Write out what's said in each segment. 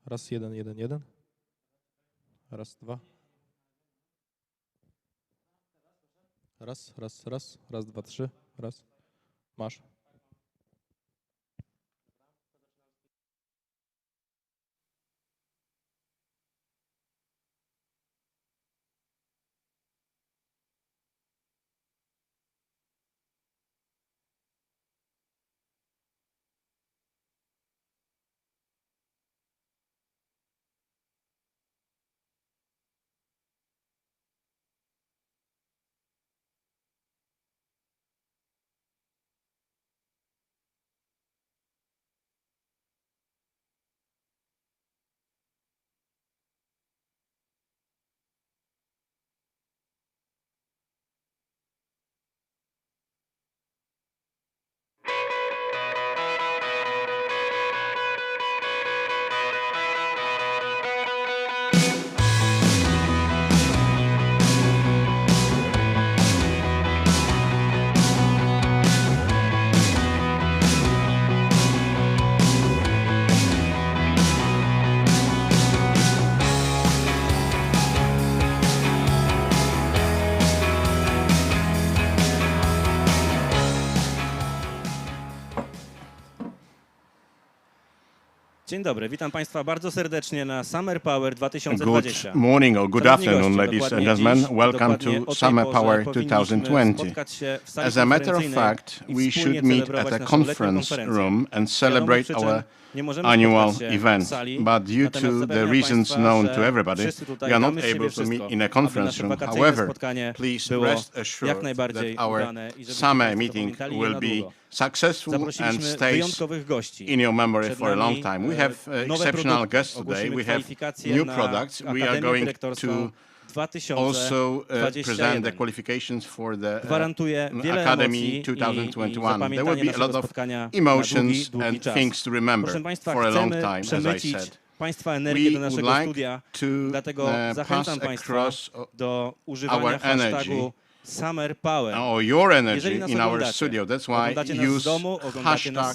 Raz, jeden, jeden, jeden. Raz, dwa. Raz, raz, raz. Raz, dwa, trzy. Raz. Masz. Dzień dobry, witam Państwa bardzo serdecznie na Summer Power 2020. Good morning or good afternoon, ladies and gentlemen. Welcome to Summer Power 2020. As a matter of fact, we should meet at a conference room and celebrate our annual event. But due to the reasons known to everybody, we are not able to meet in a conference room. However, please rest assured that our summer meeting will be successful and stays in your memory for a long time. We have exceptional guests today. We have new products. We are going to also present the qualifications for the Academy 2021. There will be a lot of emotions and things to remember for a long time, as I said. We would like to pass across our energy, or your energy in our studio. That's why use hashtag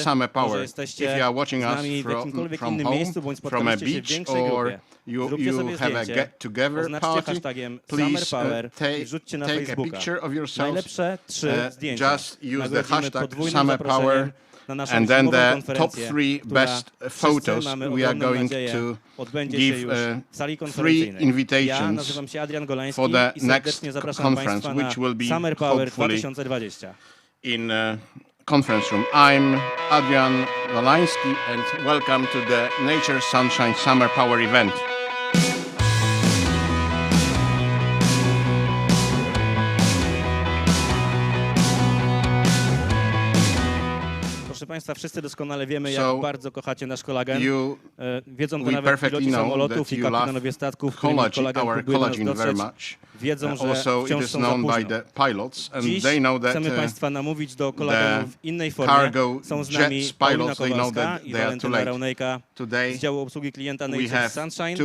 Summer Power. If you are watching us from home, from a beach, or you have a get-together party, please take a picture of yourself. Just use the hashtag Summer Power. And then the top 3 best photos, we are going to give 3 invitations for the next conference, which will be hopefully in conference room. I'm Adrian Walański, and welcome to the Nature Sunshine Summer Power event. Proszę Państwa, wszyscy doskonale wiemy, jak bardzo kochacie nasz kolagen. Wiedzą to nawet piloci samolotów i kapitanowie statków, którymi kolagen próbuje do nas dotrzeć. Wiedzą, że wciąż są za późno. Dziś chcemy Państwa namówić do kolagenu w innej formie. Są z nami Paulina Kowalska i Walentyna Raunejka z działu obsługi klienta Nature Sunshine,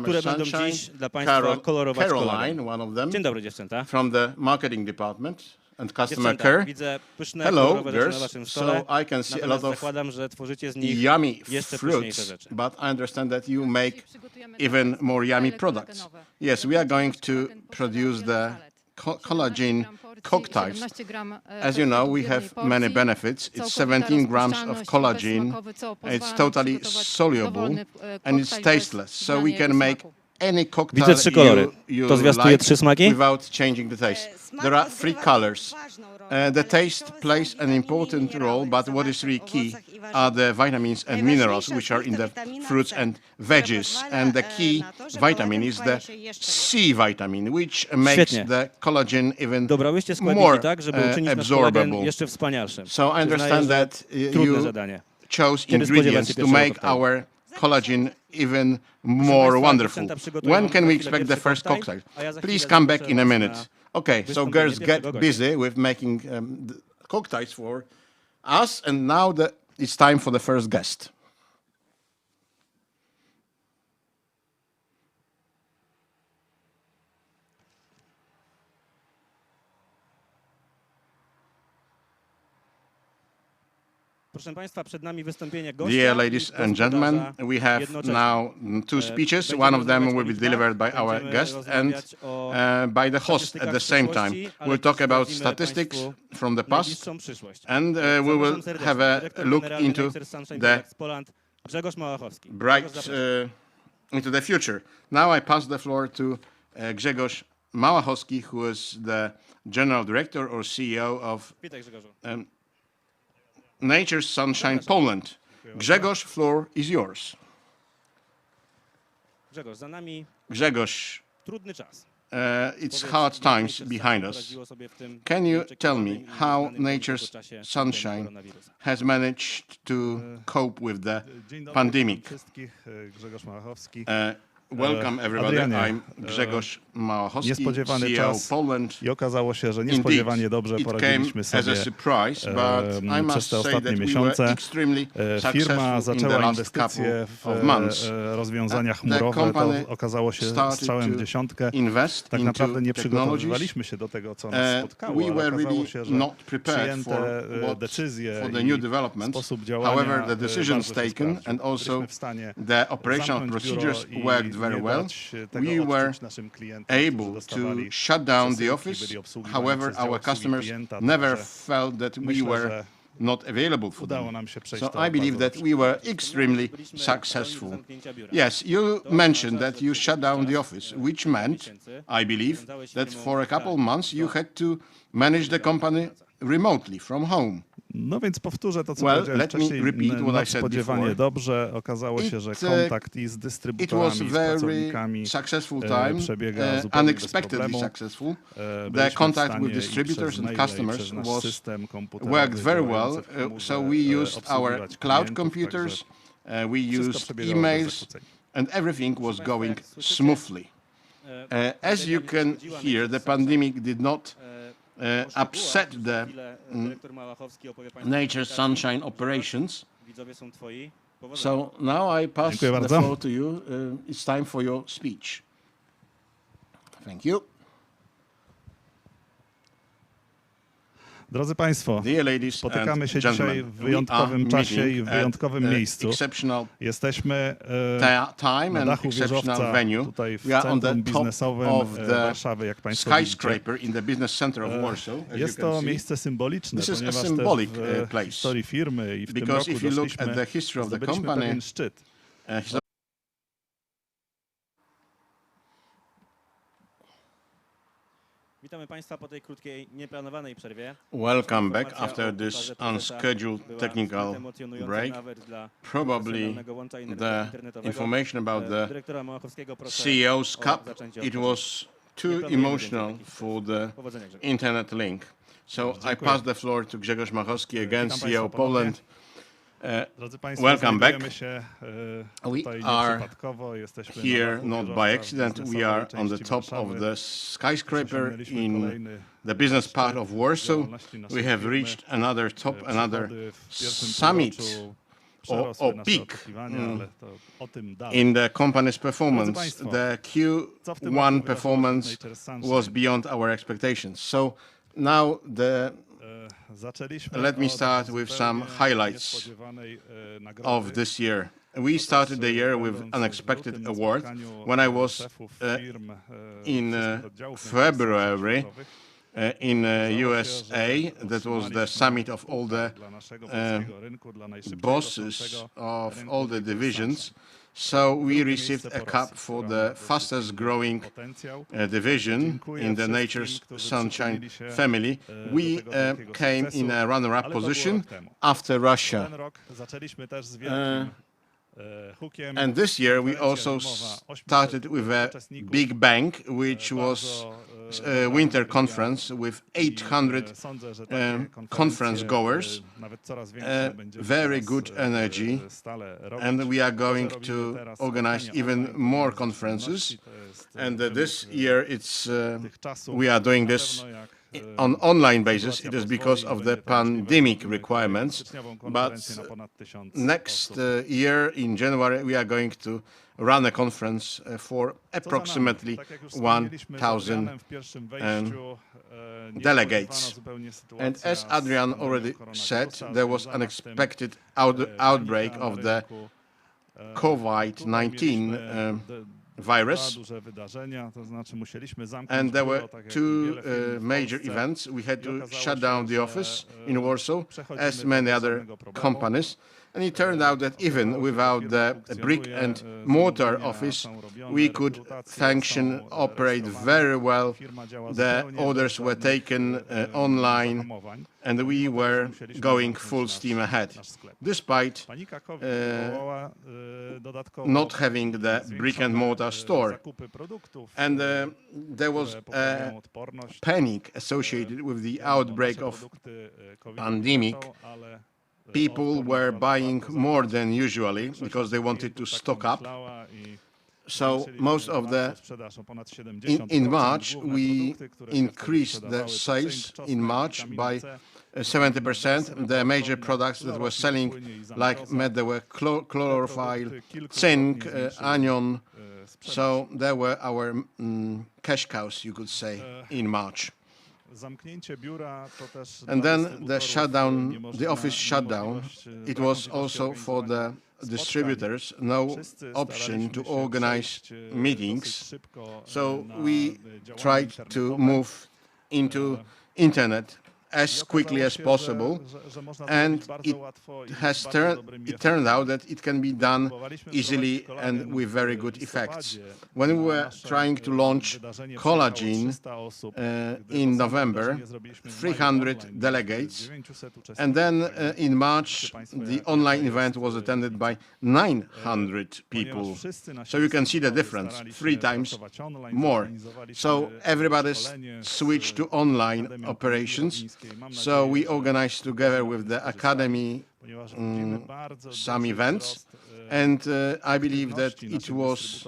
które będą dziś dla Państwa kolorować kolagen. Dzień dobry, dziewczęta. From the marketing department and customer care. Hello, girls. So I can see a lot of yummy fruits, but I understand that you make even more yummy products. Yes, we are going to produce the collagen cocktails. As you know, we have many benefits. It's 17 grams of collagen. It's totally soluble and it's tasteless. So we can make any cocktail you like without changing the taste. There are 3 colors. The taste plays an important role, but what is really key are the vitamins and minerals which are in the fruits and veggies. And the key vitamin is the C vitamin, which makes the collagen even more absorbable. So I understand that you chose ingredients to make our collagen even more wonderful. When can we expect the first cocktail? Please come back in a minute. Okay, so girls, get busy with making the cocktails for us, and now it's time for the first guest. Proszę Państwa, przed nami wystąpienie gościa. Dear ladies and gentlemen, we have now two speeches. One of them will be delivered by our guest and by the host at the same time. We'll talk about statistics from the past and we will have a look into the bright into the future. Now I pass the floor to Grzegorz Małachowski, who is the General Director or CEO of Nature's Sunshine Poland. Grzegorz, floor is yours. Grzegorz, za nami Grzegorz, trudny czas. It's hard times behind us. Can you tell me how Nature's Sunshine has managed to cope with the pandemic? Welcome everybody. I'm Grzegorz Małachowski, CEO Poland. I okazało się, że niespodziewanie dobrze poradziliśmy sobie przez te ostatnie miesiące. Firma zaczęła inwestycje w rozwiązania chmurowe. To okazało się strzałem w dziesiątkę. Tak naprawdę nie przygotowywaliśmy się do tego, co nas spotkało, ale okazało się, że przyjęte decyzje i sposób działania bardzo się sprawdził. W stanie the operational procedures worked very well. We were able to shut down the office. However, our customers never felt that we were not available for them. So I believe that we were extremely successful. Yes, you mentioned that you shut down the office, which meant, I believe, that for a couple of months you had to manage the company remotely from home. No więc powtórzę to, co powiedziałem wcześniej. Nadspodziewanie dobrze. Okazało się, że kontakt i z dystrybutorami, i z pracownikami przebiega zupełnie bez problemu. The contact with distributors and customers worked very well. So we used our cloud computers, we used emails, and everything was going smoothly. As you can hear, the pandemic did not upset the Nature's Sunshine operations. So now I pass the floor to you. It's time for your speech. Thank you. Drodzy Państwo, spotykamy się dzisiaj w wyjątkowym czasie i w wyjątkowym miejscu. Jesteśmy na dachu wieżowca tutaj w centrum biznesowym Warszawy, jak Państwo widzicie. Jest to miejsce symboliczne, ponieważ też w historii firmy i w tym roku zdobyliśmy pewien szczyt. Witamy Państwa po tej krótkiej, nieplanowanej przerwie. Welcome back after this unscheduled technical break. Probably the information about the CEO's Cup, it was too emotional for the internet link. So I pass the floor to Grzegorz Małachowski, again CEO Poland. Drodzy Państwo, welcome back. We are here not by accident. We are on the top of the skyscraper in the business part of Warsaw. We have reached another summit or peak in the company's performance. The Q1 performance was beyond our expectations. So now let me start with some highlights of this year. We started the year with an unexpected award. When I was in February in USA, that was the summit of all the bosses of all the divisions. So we received a cup for the fastest growing division in the Nature's Sunshine family. We came in a runner-up position after Russia. And this year we also started with a big bang, which was a winter conference with 800 conference goers, very good energy, and we are going to organize even more conferences. And this year we are doing this on online basis, it is because of the pandemic requirements. But next year in January, we are going to run a conference for approximately 1,000 delegates. And as Adrian already said, there was an unexpected outbreak of the COVID-19 virus, and there were two major events. We had to shut down the office in Warsaw, as many other companies, and it turned out that even without the brick and mortar office, we could function, operate very well. The orders were taken online, and we were going full steam ahead, despite not having the brick and mortar store. And there was a panic associated with the outbreak of pandemic. People were buying more than usually because they wanted to stock up. So most of in March, we increased the sales in March by 70%. The major products that were selling like meth, there were chlorophyll, zinc, anion. So there were our cash cows, you could say, in March. And then the shutdown, the office shutdown, it was also for the distributors, no option to organize meetings. So we tried to move into internet as quickly as possible, and it turned out that it can be done easily and with very good effects. When we were trying to launch Collagen in November, 300 delegates, and then in March, the online event was attended by 900 people. So you can see the difference, 3 times more. So everybody switched to online operations. So we organized together with the Academy some events, and I believe that it was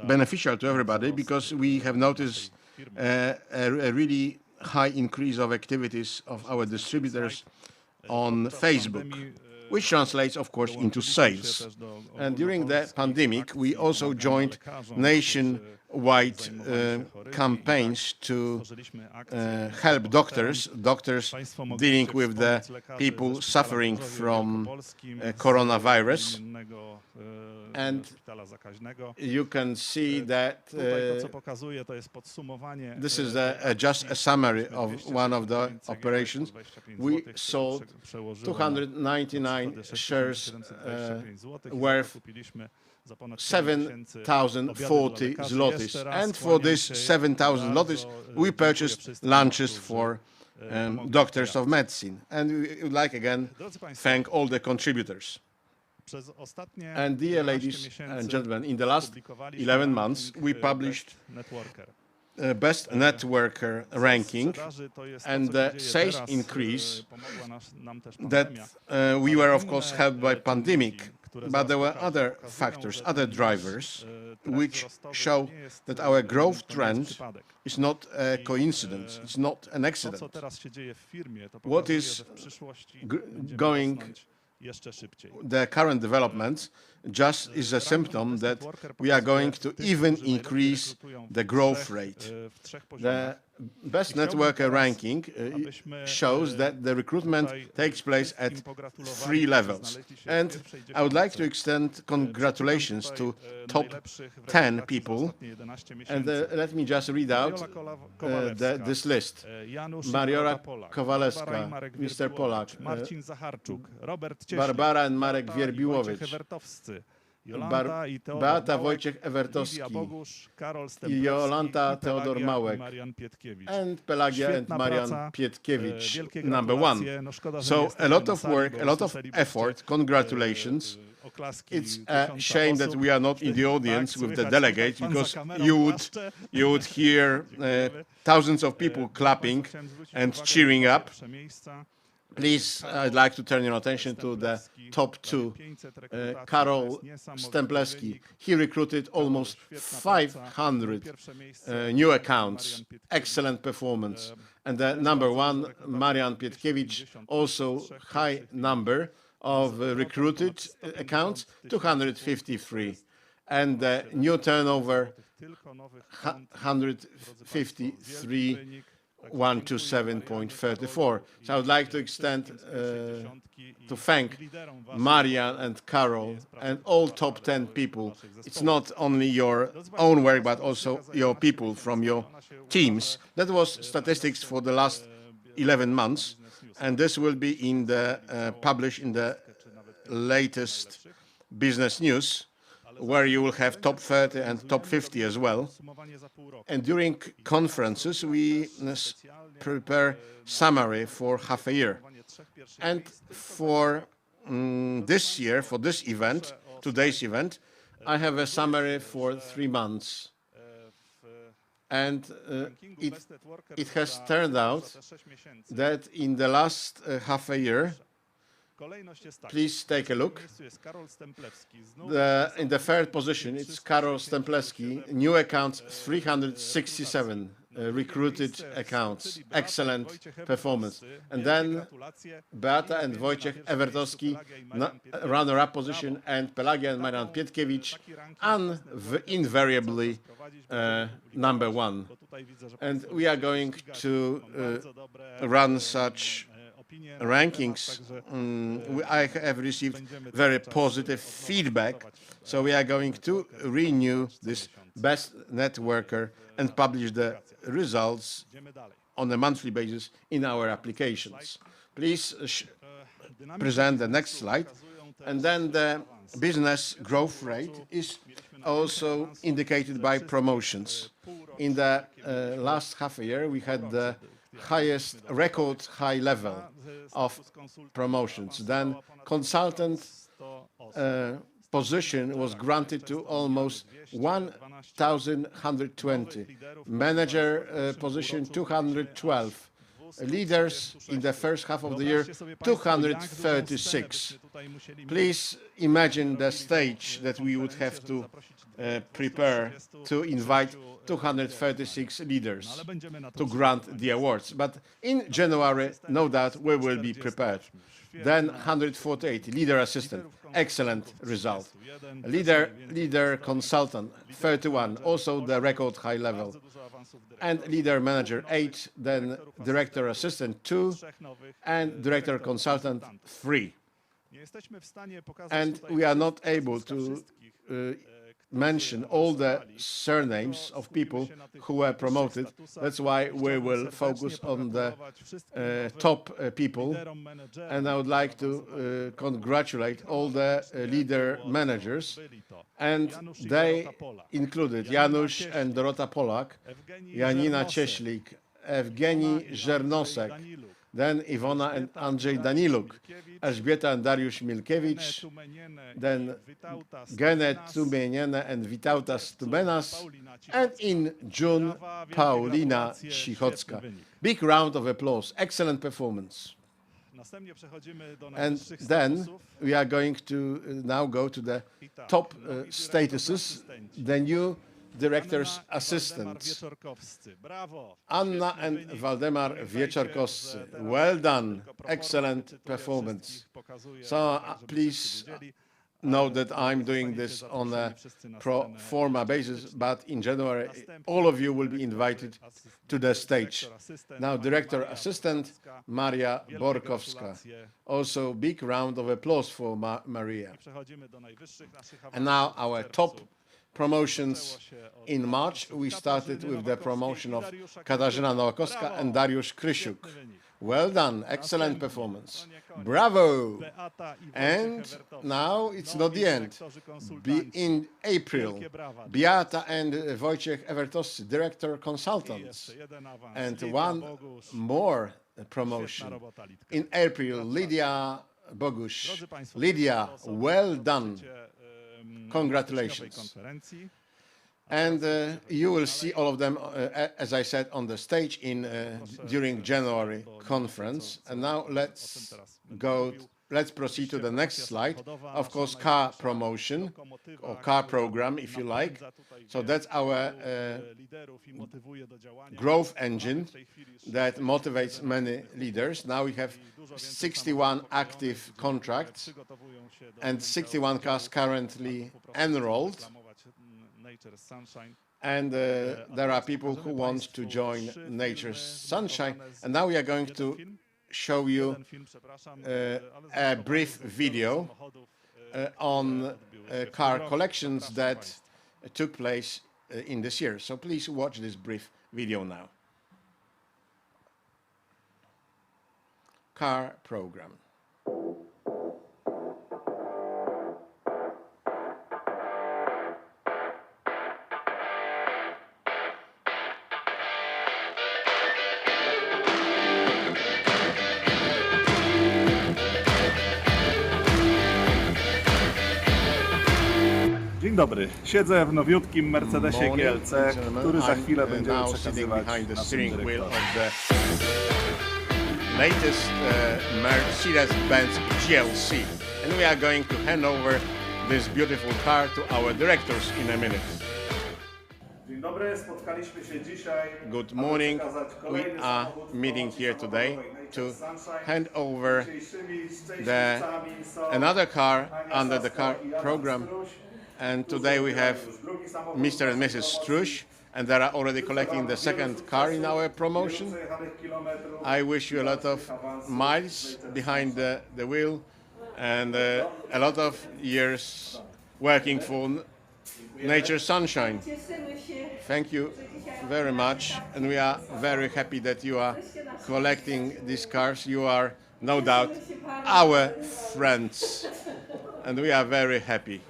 beneficial to everybody because we have noticed a really high increase of activities of our distributors on Facebook, which translates, of course, into sales. And during the pandemic, we also joined nationwide campaigns to help doctors dealing with the people suffering from coronavirus. And you can see that this is just a summary of one of the operations. We sold 299 shares worth 7,040 zlotys. And for this 7,000 zlotys, we purchased lunches for doctors of medicine. And we would like again thank all the contributors. And dear ladies and gentlemen, in the last 11 months, we published Best Networker ranking, and the sales increase that we were, of course, helped by pandemic. But there were other factors, other drivers, which show that our growth trend is not a coincidence, it's not an accident. What is going, the current developments, just is a symptom that we are going to even increase the growth rate. The Best Networker ranking shows that the recruitment takes place at 3 levels. And I would like to extend congratulations to top 10 people. And let me just read out this list. Mariora Kowalewska, Mr. Polak, Barbara and Marek Wierbiłowicz, Beata Wojciech-Ewertowski, Jolanta Teodor-Małek, and Pelagia and Marian Pietkiewicz, number 1. So a lot of work, a lot of effort. Congratulations. It's a shame that we are not in the audience with the delegates, because you would hear thousands of people clapping and cheering up. Please, I'd like to turn your attention to the top two. Karol Stemplewski, he recruited almost 500 new accounts. Excellent performance. And the number one, Marian Pietkiewicz, also high number of recruited accounts, 253. And the new turnover, 153. 127.34. So I would like to extend to thank Marian and Karol and all top 10 people. It's not only your own work, but also your people from your teams. That was statistics for the last 11 months, and this will be in the published in the latest business news, where you will have top 30 and top 50 as well. And during conferences, we prepare summary for half a year. And for this year, for this event, today's event, I have a summary for 3 months. And it has turned out that in the last half a year, please take a look. In the third position, it's Karol Stemplewski, new accounts 367, recruited accounts, excellent performance. And then Beata and Wojciech Ewertowski, runner-up position, and Pelagia and Marian Pietkiewicz, invariably number one. And we are going to run such rankings. I have received very positive feedback, so we are going to renew this best networker and publish the results on a monthly basis in our applications. Please present the next slide. And then the business growth rate is also indicated by promotions. In the last half a year, we had the highest record high level of promotions. Then consultant position was granted to almost 1,120. Manager position 212. Leaders in the first half of the year 236. Please imagine the stage that we would have to prepare to invite 236 leaders to grant the awards. But in January, no doubt, we will be prepared. Then 148, leader assistant, excellent result. Leader consultant, 31, also the record high level. And leader manager, 8, then director assistant, 2, and director consultant, 3. And we are not able to mention all the surnames of people who were promoted. That's why we will focus on the top people. And I would like to congratulate all the leader managers. And they included Janusz and Dorota Polak, Janina Cieślik, Evgeni Żernosek, then Iwona and Andrzej Daniluk, Elżbieta and Dariusz Milkiewicz, then Gene Tumieniene and Vytautas Tumenas, and in June, Paulina Cichocka. Big round of applause, excellent performance. And then we are going to now go to the top statuses, the new director's assistants. Anna and Waldemar Wieczorkowscy. Well done, excellent performance. So please know that I'm doing this on a pro forma basis, but in January, all of you will be invited to the stage. Now, director assistant, Maria Borkowska. Also, big round of applause for Maria. And now our top promotions. In March, we started with the promotion of Katarzyna Nowakowska and Dariusz Krysiuk. Well done, excellent performance. Bravo! And now it's not the end. In April, Beata and Wojciech Ewertowscy, director consultants. And one more promotion. In April, Lidia Bogusz. Lidia, well done. Congratulations. And you will see all of them, as I said, on the stage during January conference. And now let's proceed to the next slide. Of course, car promotion or car program, if you like. So that's our growth engine that motivates many leaders. Now we have 61 active contracts and 61 cars currently enrolled. And there are people who want to join Nature's Sunshine. And now we are going to show you a brief video on car collections that took place in this year. So please watch this brief video now. Car program. Dzień dobry. Siedzę w nowiutkim Mercedesie GLC, który za chwilę będziemy przekazywać naszym dyrektorom. Latest Mercedes-Benz GLC, and we are going to hand over this beautiful car to our directors in a minute. Dzień dobry, spotkaliśmy się dzisiaj. Good morning. We are meeting here today to hand over another car under the car program. And today we have Mr. and Mrs. Strush, and they are already collecting the second car in our promotion. I wish you a lot of miles behind the wheel and a lot of years working for Nature's Sunshine. Thank you very much, and we are very happy that you are collecting these cars. You are no doubt our friends, and we are very happy.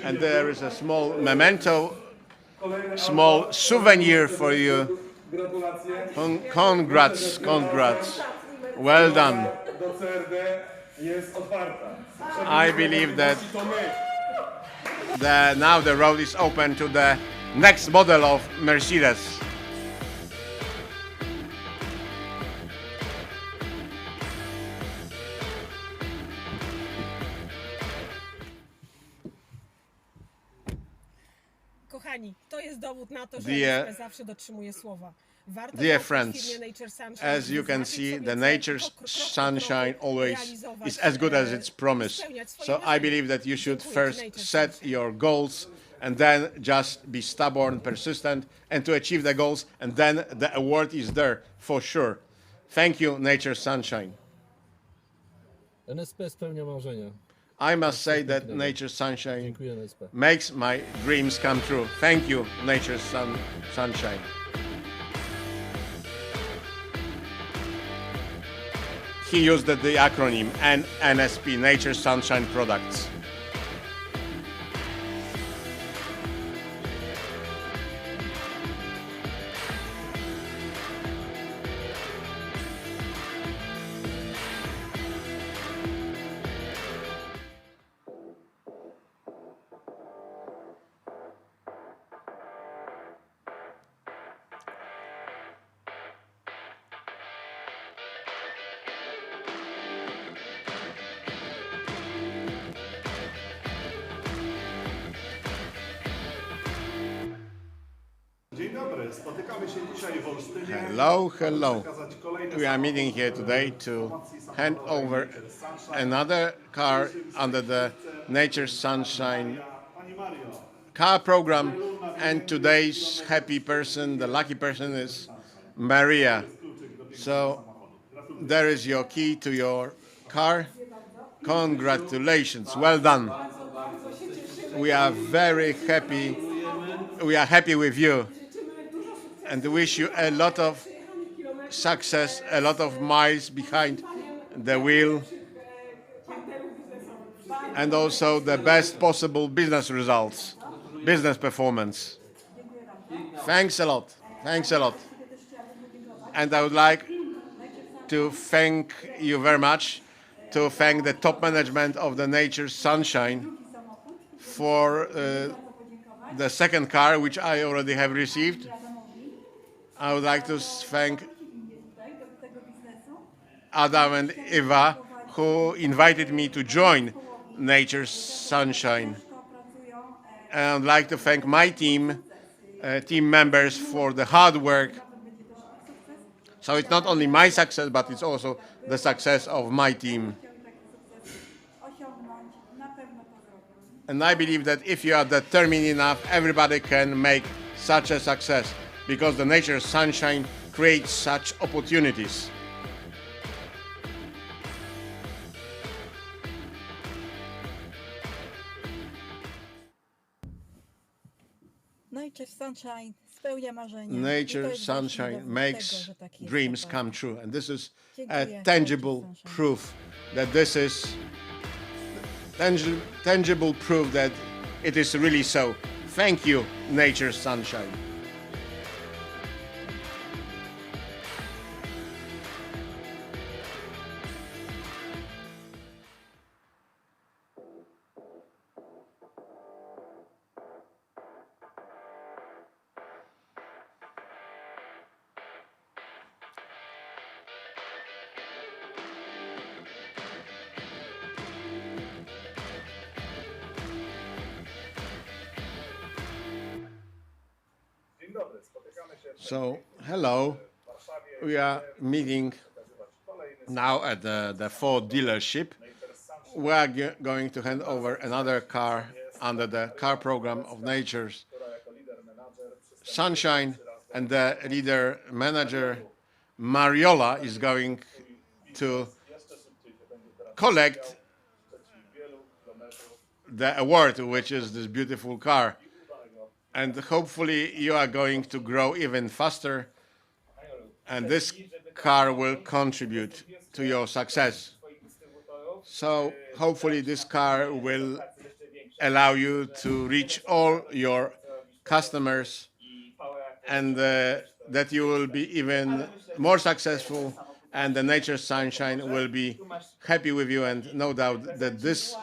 And there is a small memento, small souvenir for you. Congrats, congrats. Well done. I believe that now the road is open to the next model of Mercedes. Kochani, to jest dowód na to, że NSP zawsze dotrzymuje słowa. Dear friends, as you can see, the Nature's Sunshine always is as good as its promise. So I believe that you should first set your goals and then just be stubborn, persistent, and to achieve the goals, and then the award is there for sure. Thank you, Nature's Sunshine. NSP spełnia marzenia. I must say that Nature's Sunshine makes my dreams come true. Thank you, Nature's Sunshine. He used the acronym NSP, Nature's Sunshine Products. Hello, hello. We are meeting here today to hand over another car under the Nature's Sunshine car program, and today's happy person, the lucky person, is Maria. So there is your key to your car. Congratulations, well done. We are very happy. We are happy with you and wish you a lot of success, a lot of miles behind the wheel, and also the best possible business results, business performance. Thanks a lot. Thanks a lot. And I would like to thank you very much, to thank the top management of the Nature's Sunshine for the second car, which I already have received. I would like to thank Adam and Eva, who invited me to join Nature's Sunshine. And I'd like to thank my team members for the hard work. So it's not only my success, but it's also the success of my team. And I believe that if you are determined enough, everybody can make such a success, because the Nature's Sunshine creates such opportunities. Nature's Sunshine spełnia marzenia. Nature's Sunshine makes dreams come true. And this is a tangible proof that this is tangible proof that it is really so. Thank you, Nature's Sunshine. So, hello. We are meeting now at the Ford dealership. We are going to hand over another car under the car program of Nature's Sunshine, and the leader manager Mariola is going to collect the award, which is this beautiful car. And hopefully you are going to grow even faster, and this car will contribute to your success. So hopefully this car will allow you to reach all your customers, and that you will be even more successful, and the Nature's Sunshine will be happy with you, and no doubt that this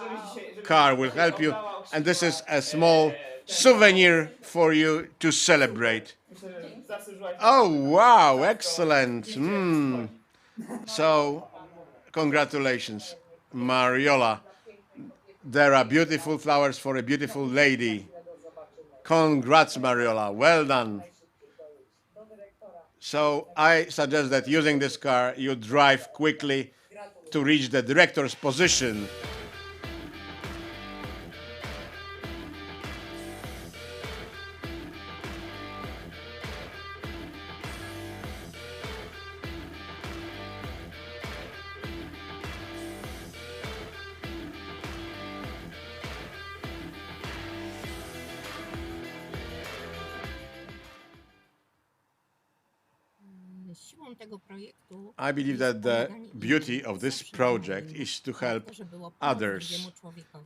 car will help you. And this is a small souvenir for you to celebrate. Oh, wow, excellent. So, congratulations, Mariola. There are beautiful flowers for a beautiful lady. Congrats, Mariola. Well done. So, I suggest that using this car, you drive quickly to reach the director's position. I believe that the beauty of this project is to help others,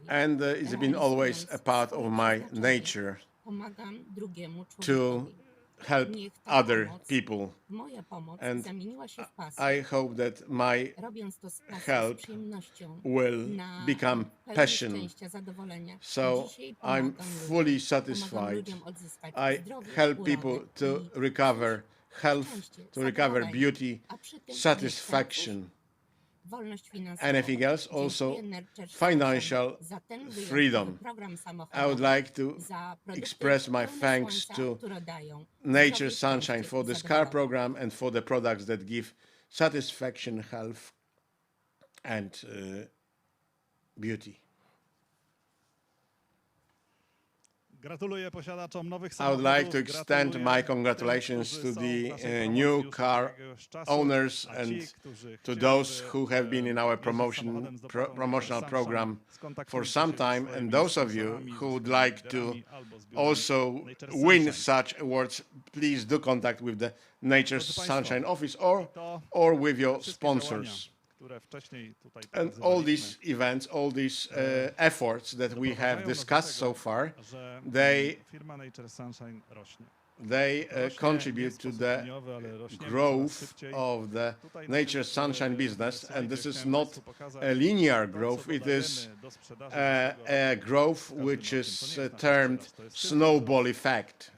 and it's been always a part of my nature to help other people. And I hope that my help will become passion. So I'm fully satisfied. I help people to recover health, to recover beauty, satisfaction, anything else, also financial freedom. I would like to express my thanks to Nature's Sunshine for this car program and for the products that give satisfaction, health, and beauty. I would like to extend my congratulations to the new car owners and to those who have been in our promotional program for some time, and those of you who would like to also win such awards, please do contact with the Nature's Sunshine office or with your sponsors. And all these events, all these efforts that we have discussed so far, they they contribute to the growth of the Nature Sunshine business, and this is not a linear growth, it is a growth which is termed snowball effect.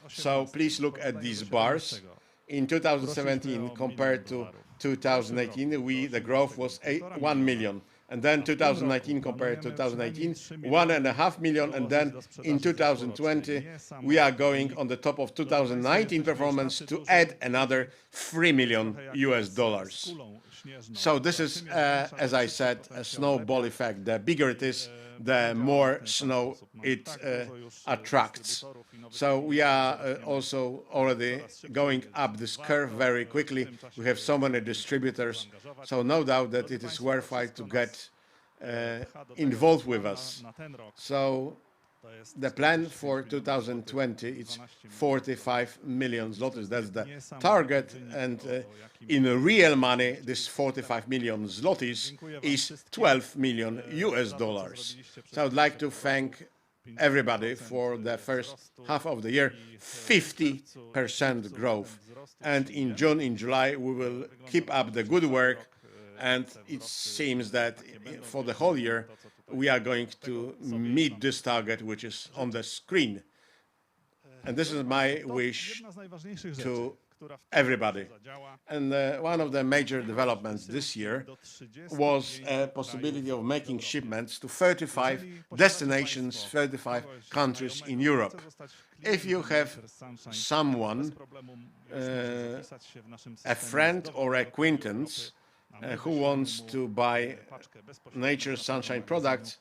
So please look at these bars. In 2017 compared to 2018, the growth was 1 million. And then 2019 compared to 2018, 1.5 million. And then in 2020, we are going on the top of 2019 performance to add another $3 million US. So this is, as I said, a snowball effect. The bigger it is, the more snow it attracts. So we are also already going up this curve very quickly. We have so many distributors, so no doubt that it is worthwhile to get involved with us. So the plan for 2020 is 45 million zlotys. That's the target, and in real money, this 45 million zlotys is 12 million US dollars. So I'd like to thank everybody for the first half of the year, 50% growth. And in June, in July, we will keep up the good work, and it seems that for the whole year, we are going to meet this target, which is on the screen. And this is my wish to everybody. And one of the major developments this year was a possibility of making shipments to 35 destinations, 35 countries in Europe. If you have someone, a friend or acquaintance, who wants to buy Nature Sunshine products,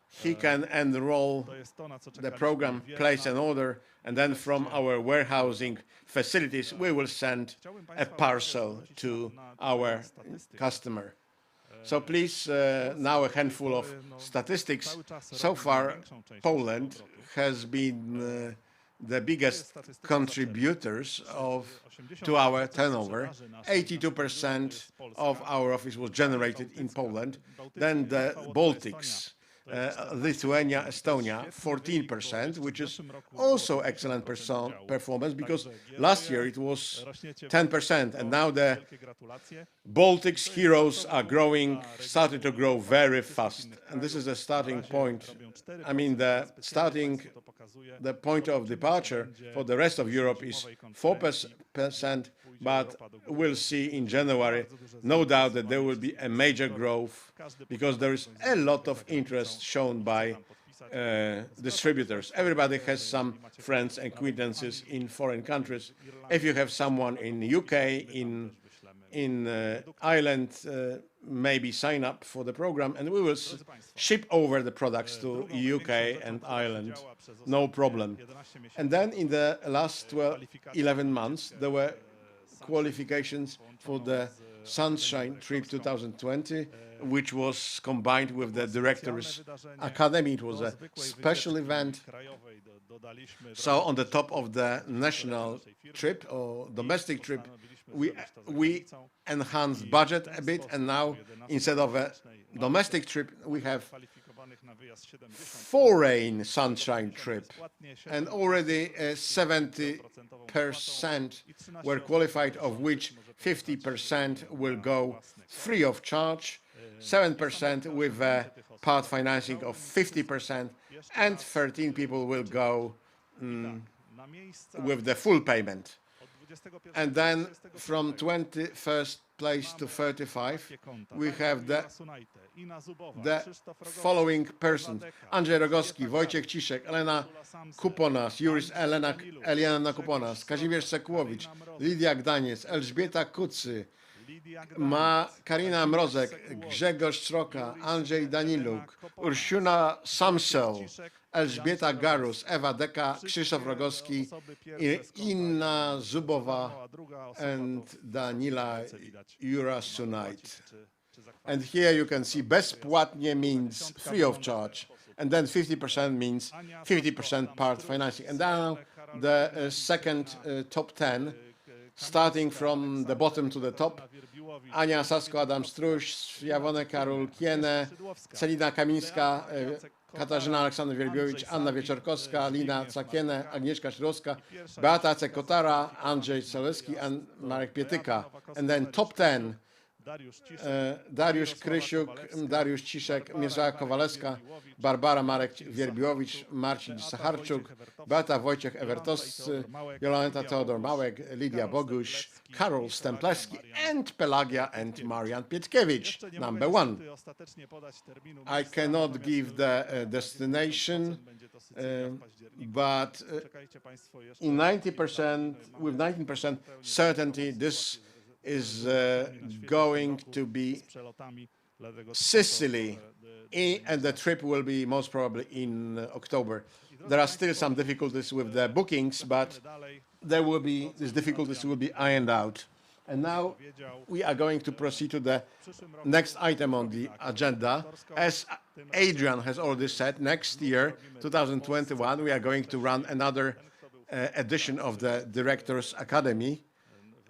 he can enroll the program, place an order, and then from our warehousing facilities, we will send a parcel to our customer. So please, now a handful of statistics. So far, Poland has been the biggest contributors to our turnover. 82% of our office was generated in Poland. Then the Baltics, Lithuania, Estonia, 14%, which is also excellent performance, because last year it was 10%, and now the Baltics heroes are starting to grow very fast. And this is the starting point. I mean, the point of departure for the rest of Europe is 4%, but we'll see in January, no doubt that there will be a major growth, because there is a lot of interest shown by distributors. Everybody has some friends and acquaintances in foreign countries. If you have someone in the UK, in Ireland, maybe sign up for the program, and we will ship over the products to UK and Ireland, no problem. And then in the last 11 months, there were qualifications for the Sunshine Trip 2020, which was combined with the Directors Academy. It was a special event. So on the top of the national trip or domestic trip, we enhanced budget a bit, and now instead of a domestic trip, we have foreign Sunshine Trip, and already 70% were qualified, of which 50% will go free of charge, 7% with a part financing of 50%, and 13 people will go with the full payment. And then from 21st place to 35, we have the following person: Andrzej Rogowski, Wojciech Ciszek, Elena Kuponas, Eliana Kuponas, Kazimierz Sekłowicz, Lidia Gdaniec, Elżbieta Kucy, Karina Mrozek, Grzegorz Sroka, Andrzej Daniluk, Urszula Samsel, Elżbieta Garus, Ewa Deka, Krzysztof Rogowski, Inna Zubowa, and Danila Jurasunite. And here you can see bezpłatnie means free of charge, and then 50% means 50% part financing. And now the second top 10, starting from the bottom to the top: Ania Sasko, Adam Struś, Jawone Karol Kiene, Celina Kamińska, Katarzyna Aleksander-Wierbiowicz, Anna Wieczorkowska, Lina Cakiene, Agnieszka Szydłowska, Beata C. Kotara, Andrzej Solecki, and Marek Pietyka. And then top 10, Dariusz Krysiuk, Dariusz Ciszek, Miesława Kowalewska, Barbara Marek Wierbiłowicz, Marcin Sacharczuk, Beata Wojciech Ewertoscy, Jolanta Teodor Małek, Lidia Boguś, Karol Stemplewski, and Pelagia and Marian Pietkiewicz, number 1. I cannot give the destination, but in 90%, with 19% certainty, this is going to be Sicily, and the trip will be most probably in October. There are still some difficulties with the bookings, but these difficulties will be ironed out. And now we are going to proceed to the next item on the agenda. As Adrian has already said, next year, 2021, we are going to run another edition of the Directors Academy,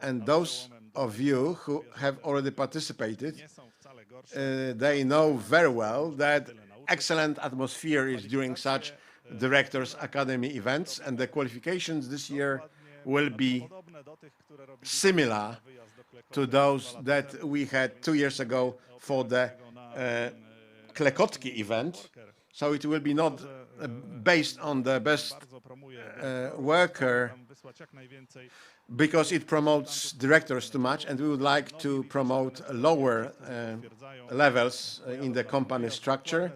and those of you who have already participated, they know very well that excellent atmosphere is during such Directors Academy events, and the qualifications this year will be similar to those that we had 2 years ago for the Klekotki event. So it will be not based on the best worker, because it promotes directors too much, and we would like to promote lower levels in the company structure,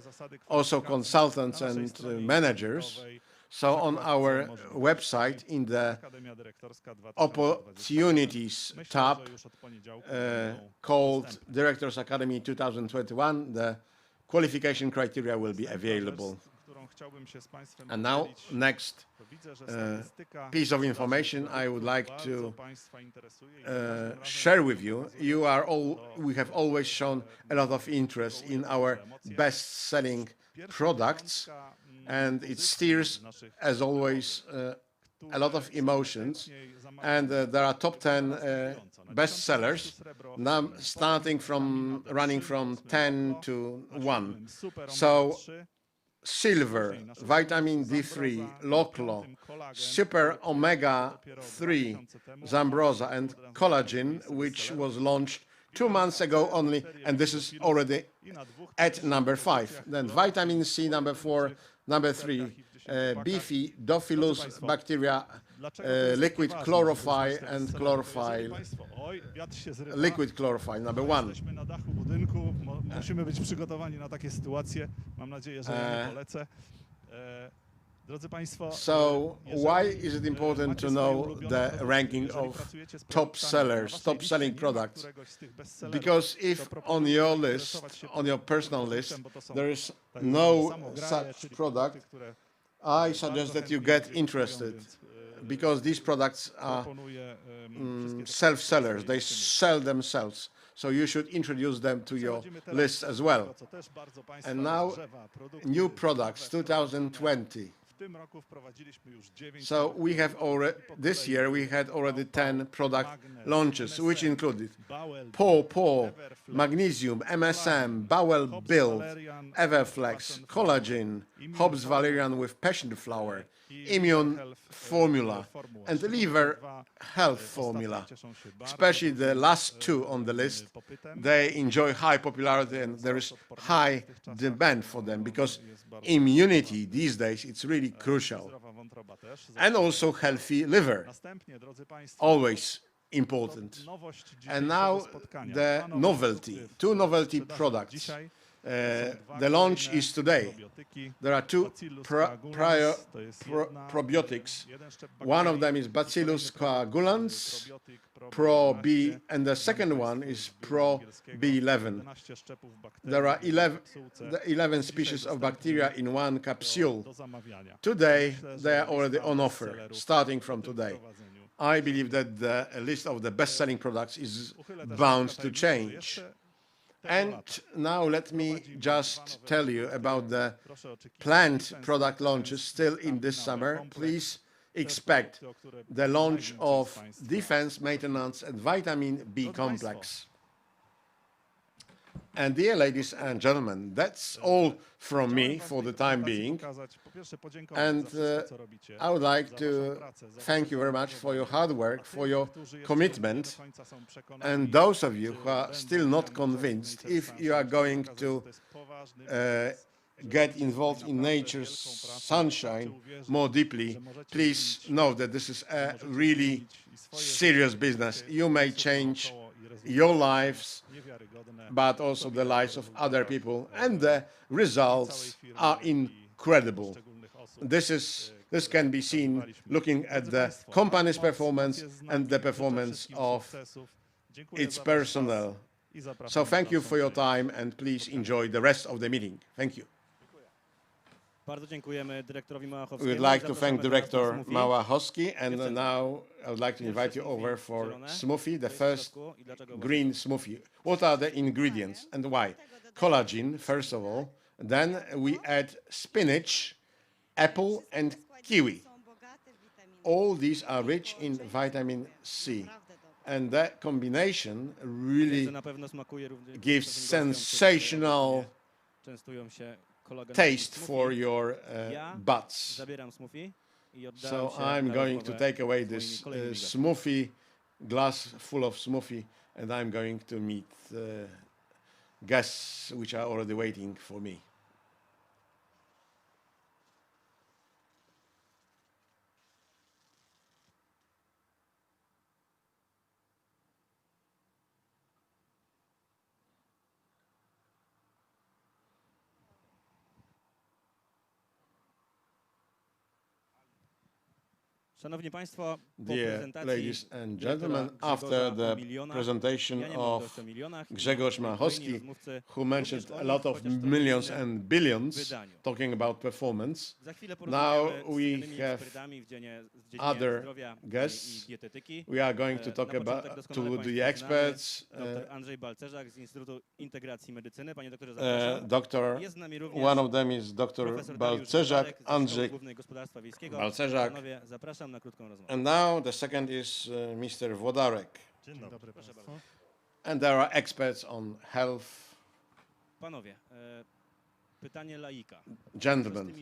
also consultants and managers. So on our website, in the Opportunities tab called Directors Academy 2021, the qualification criteria will be available. And now, next piece of information I would like to share with you. We have always shown a lot of interest in our best-selling products, and it steers, as always, a lot of emotions. And there are top 10 bestsellers, now running from 10 to 1. So silver, vitamin D3, Loclo, super omega-3, Zambroza, and collagen, which was launched 2 months ago only, and this is already at number 5. Then vitamin C, number 4, number 3, Beefy, Dophilus bacteria, liquid chlorophyll and chlorophyll, liquid chlorophyll, number 1. Musimy być przygotowani na takie sytuacje. Mam nadzieję, że ja nie polecę. Drodzy Państwo, so why is it important to know the ranking of top sellers, top selling products? Because if on your list, on your personal list, there is no such product, I suggest that you get interested, because these products are self-sellers. They sell themselves. So you should introduce them to your list as well. And now, new products, 2020. So we have already, this year we had already 10 product launches, which included Paw, Magnesium, MSM, Bowel Build, Everflex, Collagen, Hobbs Valerian with Passion Flower, Immune Formula, and Liver Health Formula. Especially the last 2 on the list, they enjoy high popularity, and there is high demand for them, because immunity these days, it's really crucial. And also healthy liver, always important. And now the novelty, 2 novelty products. The launch is today. There are 2 probiotics. One of them is Bacillus coagulans, Pro B, and the second one is Pro B11. There are 11 species of bacteria in 1 capsule. Today, they are already on offer, starting from today. I believe that the list of the best-selling products is bound to change. And now let me just tell you about the planned product launches still in this summer. Please expect the launch of Defense Maintenance and Vitamin B Complex. And dear ladies and gentlemen, that's all from me for the time being. And I would like to thank you very much for your hard work, for your commitment. And those of you who are still not convinced, if you are going to get involved in nature's sunshine more deeply, please know that this is a really serious business. You may change your lives, but also the lives of other people, and the results are incredible. This can be seen looking at the company's performance and the performance of its personnel. So thank you for your time, and please enjoy the rest of the meeting. Thank you. We would like to thank Director Małachowski, and now I would like to invite you over for smoothie, the first green smoothie. What are the ingredients and why? Collagen, first of all. Then we add spinach, apple, and kiwi. All these are rich in vitamin C. And that combination really gives sensational taste for your butts. So I'm going to take away this smoothie, glass full of smoothie, and I'm going to meet guests which are already waiting for me. Dear ladies and gentlemen, after the presentation of Grzegorz Małachowski, who mentioned a lot of millions and billions, talking about performance, now we have other guests. We are going to talk about the experts. One of them is Dr. Balcerzak, Andrzej Balcerzak. And now the second is Mr. Włodarek. And there are experts on health. Gentlemen,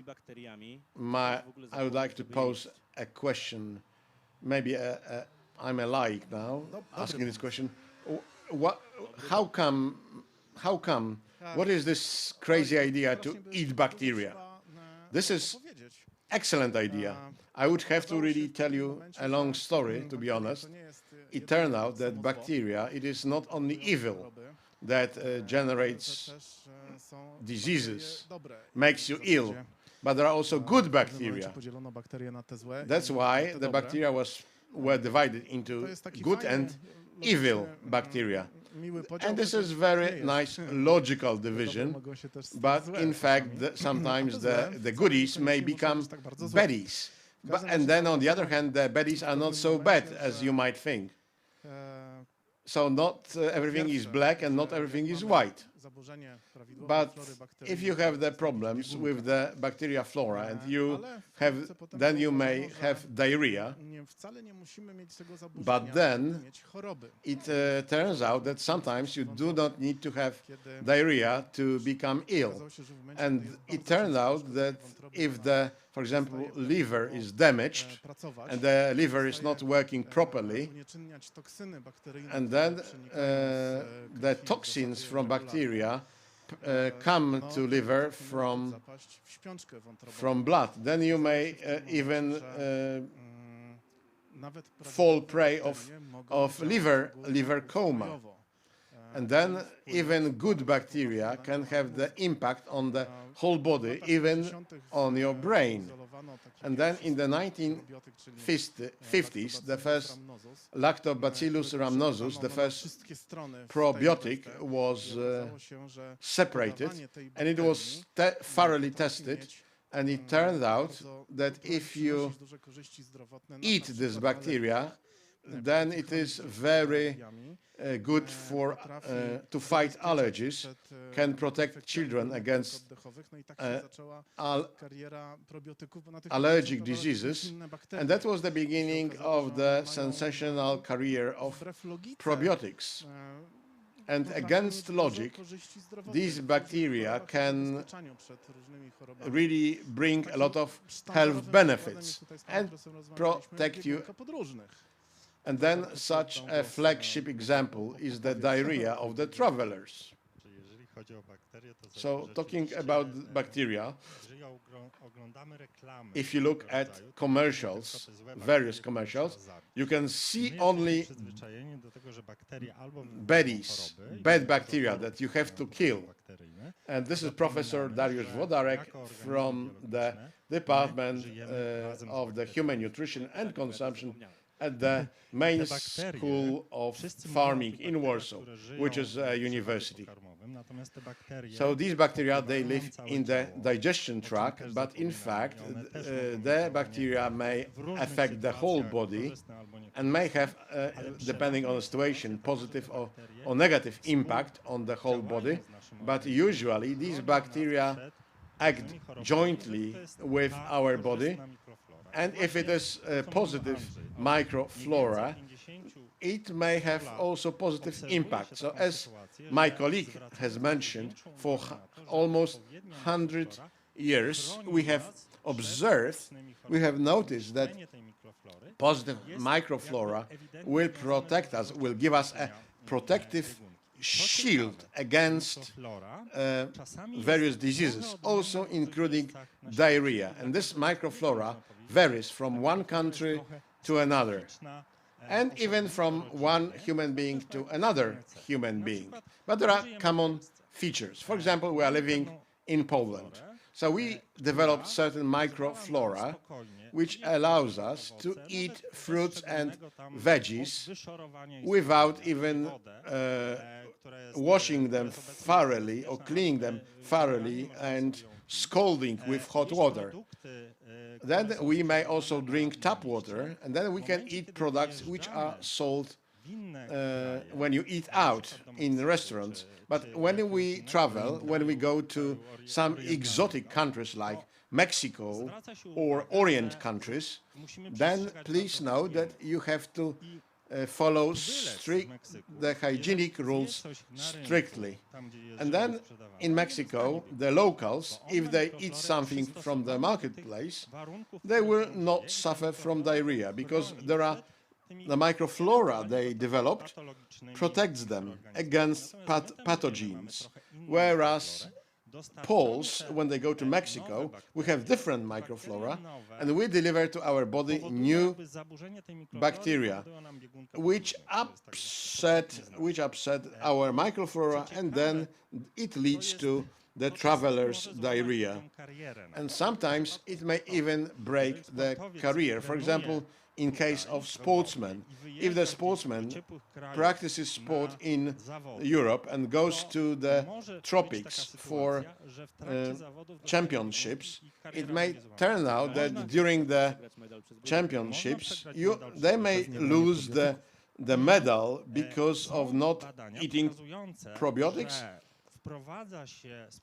I would like to pose a question. Maybe I'm a laik now, asking this question. How come, what is this crazy idea to eat bacteria? This is excellent idea. I would have to really tell you a long story, to be honest. It turned out that bacteria, it is not only evil that generates diseases, makes you ill, but there are also good bacteria. That's why the bacteria were divided into good and evil bacteria. And this is very nice logical division, but in fact sometimes the goodies may become baddies. And then on the other hand, the baddies are not so bad as you might think. So not everything is black and not everything is white. But if you have the problems with the bacteria flora and then you may have diarrhea, but then it turns out that sometimes you do not need to have diarrhea to become ill. And it turned out that if for example, liver is damaged and the liver is not working properly, and then the toxins from bacteria come to liver from blood, then you may even fall prey of liver coma. And then even good bacteria can have the impact on the whole body, even on your brain. And then in the 1950s, the first Lactobacillus rhamnosus, the first probiotic, was separated, and it was thoroughly tested. And it turned out that if you eat this bacteria, then it is very good to fight allergies, can protect children against allergic diseases, and that was the beginning of the sensational career of probiotics. And against logic, these bacteria can really bring a lot of health benefits and protect you. And then such a flagship example is the diarrhea of the travelers. So talking about bacteria, if you look at commercials, various commercials, you can see only bad bacteria that you have to kill. And this is Professor Dariusz Włodarek from the Department of the Human Nutrition and Consumption at the main school of farming in Warsaw, which is a university. So these bacteria, they live in the digestion tract, but in fact, the bacteria may affect the whole body and may have, depending on the situation, positive or negative impact on the whole body. But usually, these bacteria act jointly with our body. And if it is a positive microflora, it may have also positive impact. So as my colleague has mentioned, for almost 100 years, we have observed, we have noticed that positive microflora will protect us, will give us a protective shield against various diseases, also including diarrhea. And this microflora varies from one country to another, and even from one human being to another human being. But there are common features. For example, we are living in Poland. So we developed certain microflora which allows us to eat fruits and veggies without even washing them thoroughly or cleaning them thoroughly and scalding with hot water. Then we may also drink tap water, and then we can eat products which are sold when you eat out in restaurants. But when we travel, when we go to some exotic countries like Mexico or Orient countries, then please know that you have to follow the hygienic rules strictly. And then in Mexico, the locals, if they eat something from the marketplace, they will not suffer from diarrhea, because there are the microflora they developed protects them against pathogens, whereas Poles, when they go to Mexico, we have different microflora, and we deliver to our body new bacteria, which upset our microflora, and then it leads to the traveler's diarrhea. And sometimes it may even break the career. For example, in case of sportsmen, if the sportsman practices sport in Europe and goes to the tropics for championships, it may turn out that during the championships they may lose the medal because of not eating probiotics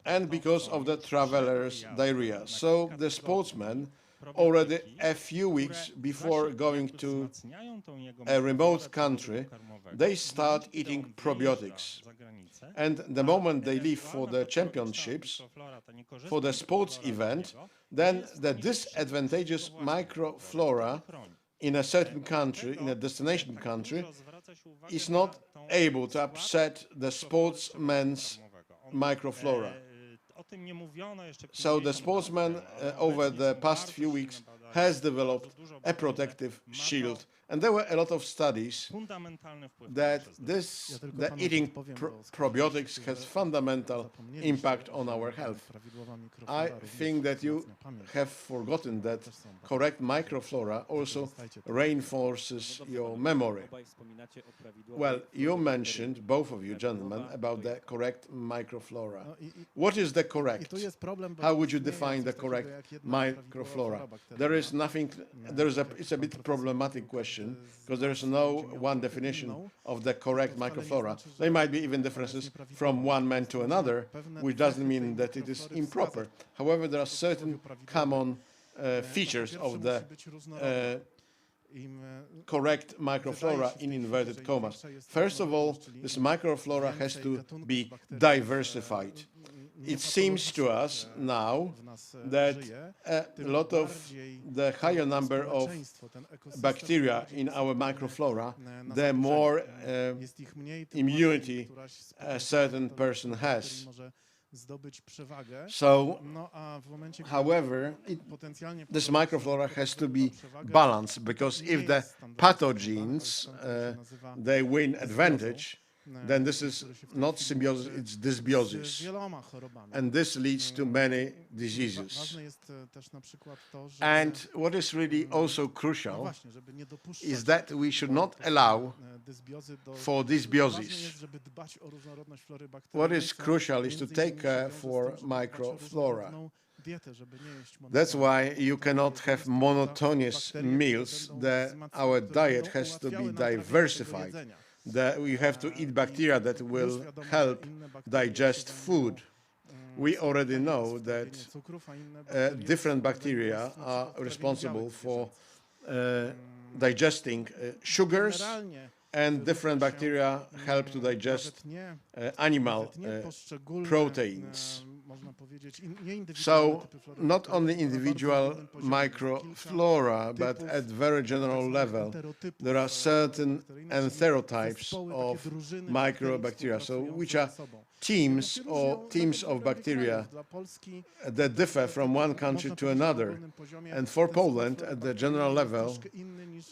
and because of the traveler's diarrhea. So the sportsman, already a few weeks before going to a remote country, they start eating probiotics. And the moment they leave for the championships, for the sports event, then the disadvantageous microflora in a certain country, in a destination country, is not able to upset the sportsman's microflora. So the sportsman over the past few weeks has developed a protective shield. And there were a lot of studies that the eating probiotics has fundamental impact on our health. I think that you have forgotten that correct microflora also reinforces your memory. Well, you mentioned, both of you gentlemen, about the correct microflora. What is the correct? How would you define the correct microflora? There is nothing, it's a bit problematic question, because there is no one definition of the correct microflora. There might be even differences from one man to another, which doesn't mean that it is improper. However, there are certain common features of the correct microflora in inverted commas. First of all, this microflora has to be diversified. It seems to us now that a lot of the higher number of bacteria in our microflora, the more immunity a certain person has. So, however, this microflora has to be balanced, because if the pathogens they win advantage, then this is not symbiosis, it's dysbiosis. And this leads to many diseases. And what is really also crucial is that we should not allow for dysbiosis. What is crucial is to take care for microflora. That's why you cannot have monotonous meals. Our diet has to be diversified. We have to eat bacteria that will help digest food. We already know that different bacteria are responsible for digesting sugars, and different bacteria help to digest animal proteins. So, not only individual microflora, but at very general level, there are certain enterotypes of microbacteria, so which are teams of bacteria that differ from one country to another. And for Poland, at the general level,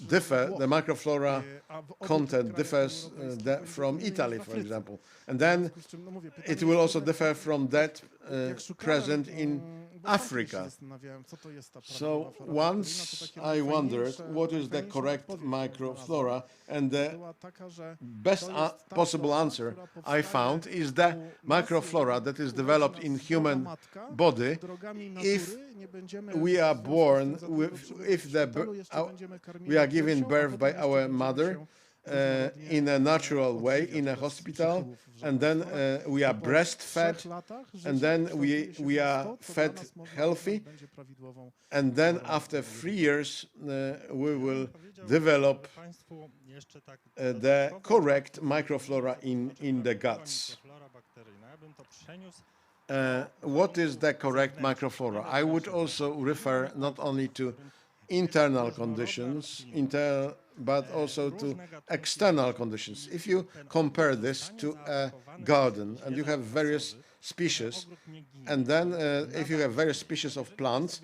the microflora content differs from Italy, for example. And then it will also differ from that present in Africa. So once I wondered what is the correct microflora, and the best possible answer I found is the microflora that is developed in human body if we are born with, we are given birth by our mother in a natural way in a hospital, and then we are breastfed, and then we are fed healthy, and then after 3 years we will develop the correct microflora in the guts. What is the correct microflora? I would also refer not only to internal conditions, but also to external conditions. If you compare this to a garden and you have various species, and then if you have various species of plants,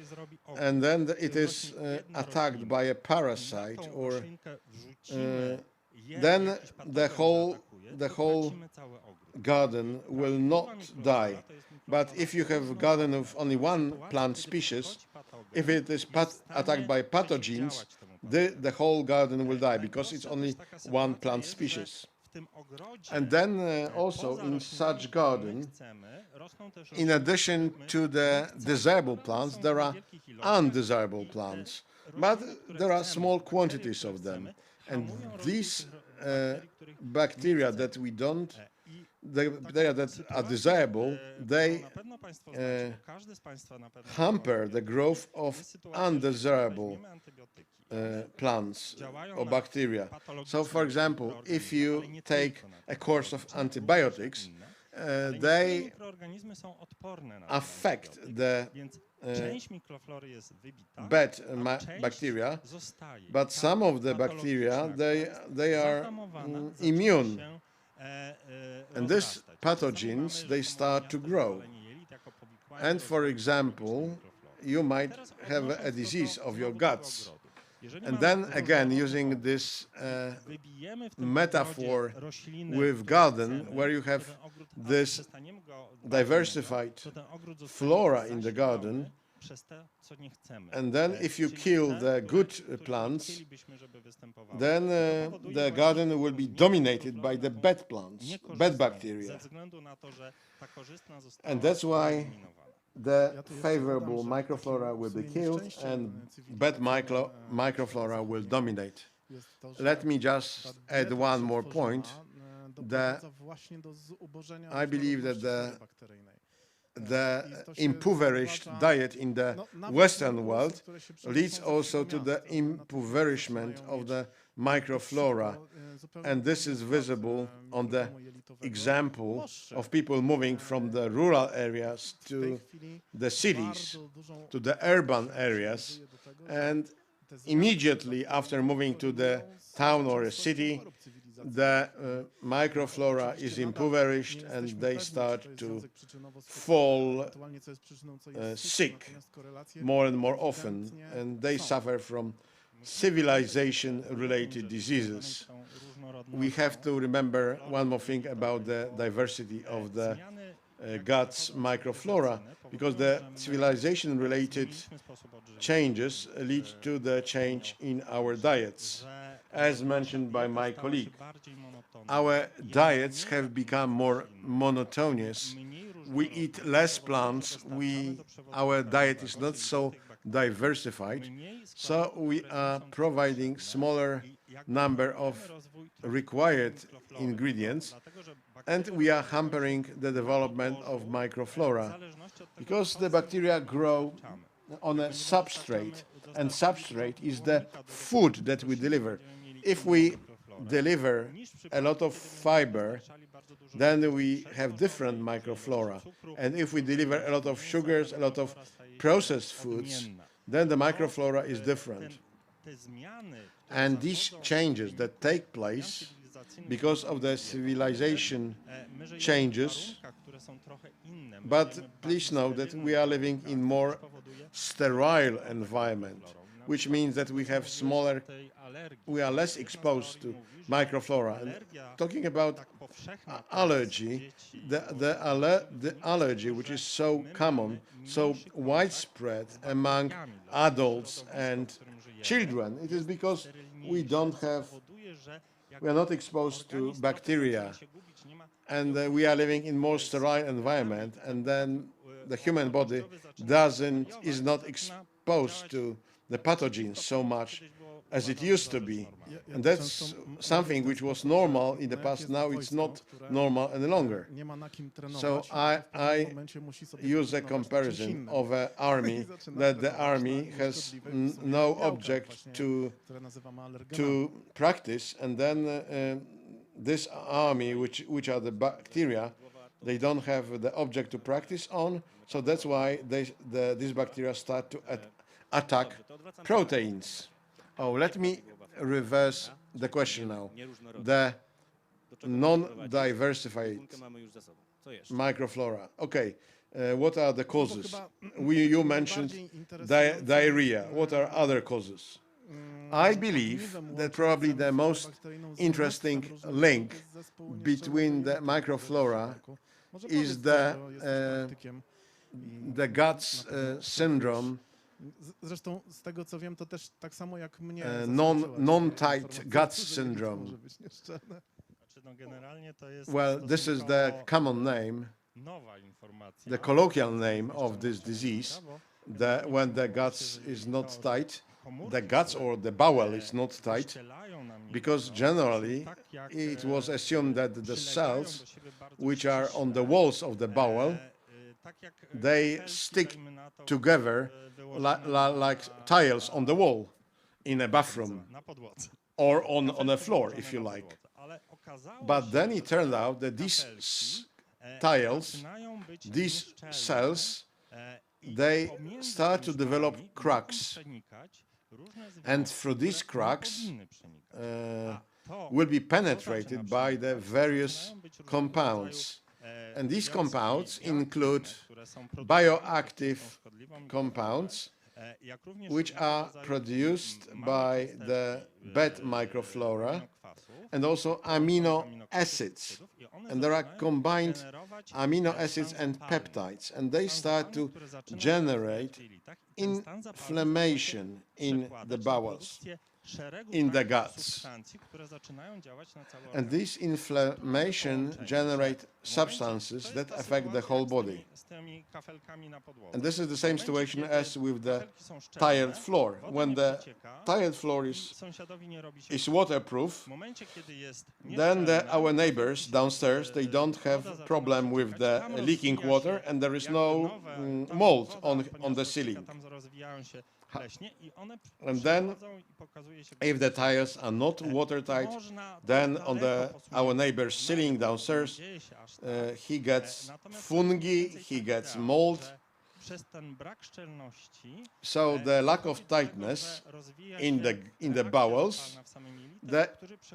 and then it is attacked by a parasite, or then the whole garden will not die. But if you have a garden of only one plant species, if it is attacked by pathogens, the whole garden will die, because it's only one plant species. And then also in such garden, in addition to the desirable plants, there are undesirable plants, but there are small quantities of them. And these bacteria that we don't, the bacteria that are desirable, they hamper the growth of undesirable plants or bacteria. So, for example, if you take a course of antibiotics, they affect the bad bacteria, but some of the bacteria, they are immune. And these pathogens, they start to grow. And for example, you might have a disease of your guts. And then again, using this metaphor with garden, where you have this diversified flora in the garden, and then if you kill the good plants, then the garden will be dominated by the bad plants, bad bacteria. And that's why the favorable microflora will be killed and bad microflora will dominate. Let me just add one more point. I believe that the the impoverished diet in the Western world leads also to the impoverishment of the microflora. And this is visible on the example of people moving from the rural areas to the cities, to the urban areas. And immediately after moving to the town or a city, the microflora is impoverished and they start to fall sick more and more often, and they suffer from civilization-related diseases. We have to remember one more thing about the diversity of the God's microflora, because the civilization-related changes lead to the change in our diets. As mentioned by my colleague, our diets have become more monotonous. We eat less plants. Our diet is not so diversified, so we are providing smaller number of required ingredients, and we are hampering the development of microflora, because the bacteria grow on a substrate, and substrate is the food that we deliver. If we deliver a lot of fiber, then we have different microflora. And if we deliver a lot of sugars, a lot of processed foods, then the microflora is different. And these changes that take place because of the civilization changes, but please know that we are living in more sterile environment, which means that we are less exposed to microflora. And talking about allergy, the allergy which is so common, so widespread among adults and children, it is because we are not exposed to bacteria, and we are living in more sterile environment, and then the human body is not exposed to the pathogens so much as it used to be. And that's something which was normal in the past. Now it's not normal any longer. So I use a comparison of an army, that the army has no object to practice, and then this army, which are the bacteria, they don't have the object to practice on, so that's why these bacteria start to attack proteins. Oh, let me reverse the question now. The non-diversified microflora. Okay, what are the causes? You mentioned diarrhea. What are other causes? I believe that probably the most interesting link between the microflora is the GUTS syndrome, non-tight GUTS syndrome. Well, this is the common name, the colloquial name of this disease, when the guts is not tight, the guts or the bowel is not tight, because generally it was assumed that the cells which are on the walls of the bowel, they stick together like tiles on the wall in a bathroom or on a floor, if you like. But then it turned out that these tiles, these cells, they start to develop cracks, and through these cracks will be penetrated by the various compounds. And these compounds include bioactive compounds, which are produced by the bad microflora, and also amino acids. And there are combined amino acids and peptides, and they start to generate inflammation in the bowels. in the guts. And this inflammation generates substances that affect the whole body. And this is the same situation as with the tiled floor. When the tiled floor is waterproof, then our neighbors downstairs, they don't have problem with the leaking water, and there is no mold on the ceiling. And then, if the tiles are not watertight, then on our neighbor's ceiling downstairs, he gets fungi, he gets mold. So the lack of tightness in the bowels, the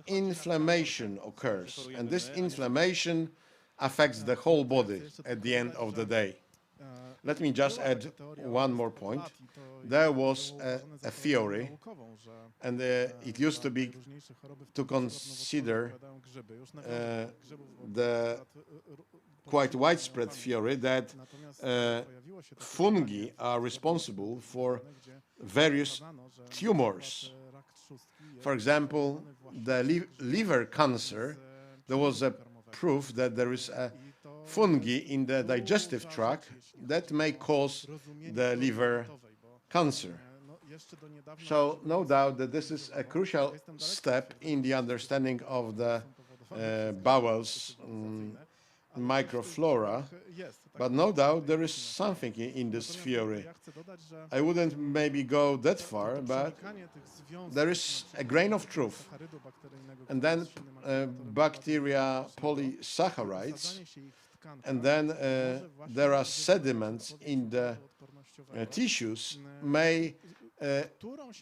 inflammation occurs, and this inflammation affects the whole body at the end of the day. Let me just add one more point. There was a theory, and it used to be to consider the quite widespread theory that fungi are responsible for various tumors. For example, the liver cancer, there was a proof that there is a fungi in the digestive tract that may cause the liver cancer. So no doubt that this is a crucial step in the understanding of the bowels microflora, but no doubt there is something in this theory. I wouldn't maybe go that far, but there is a grain of truth. And then bacteria polysaccharides, and then there are sediments in the tissues may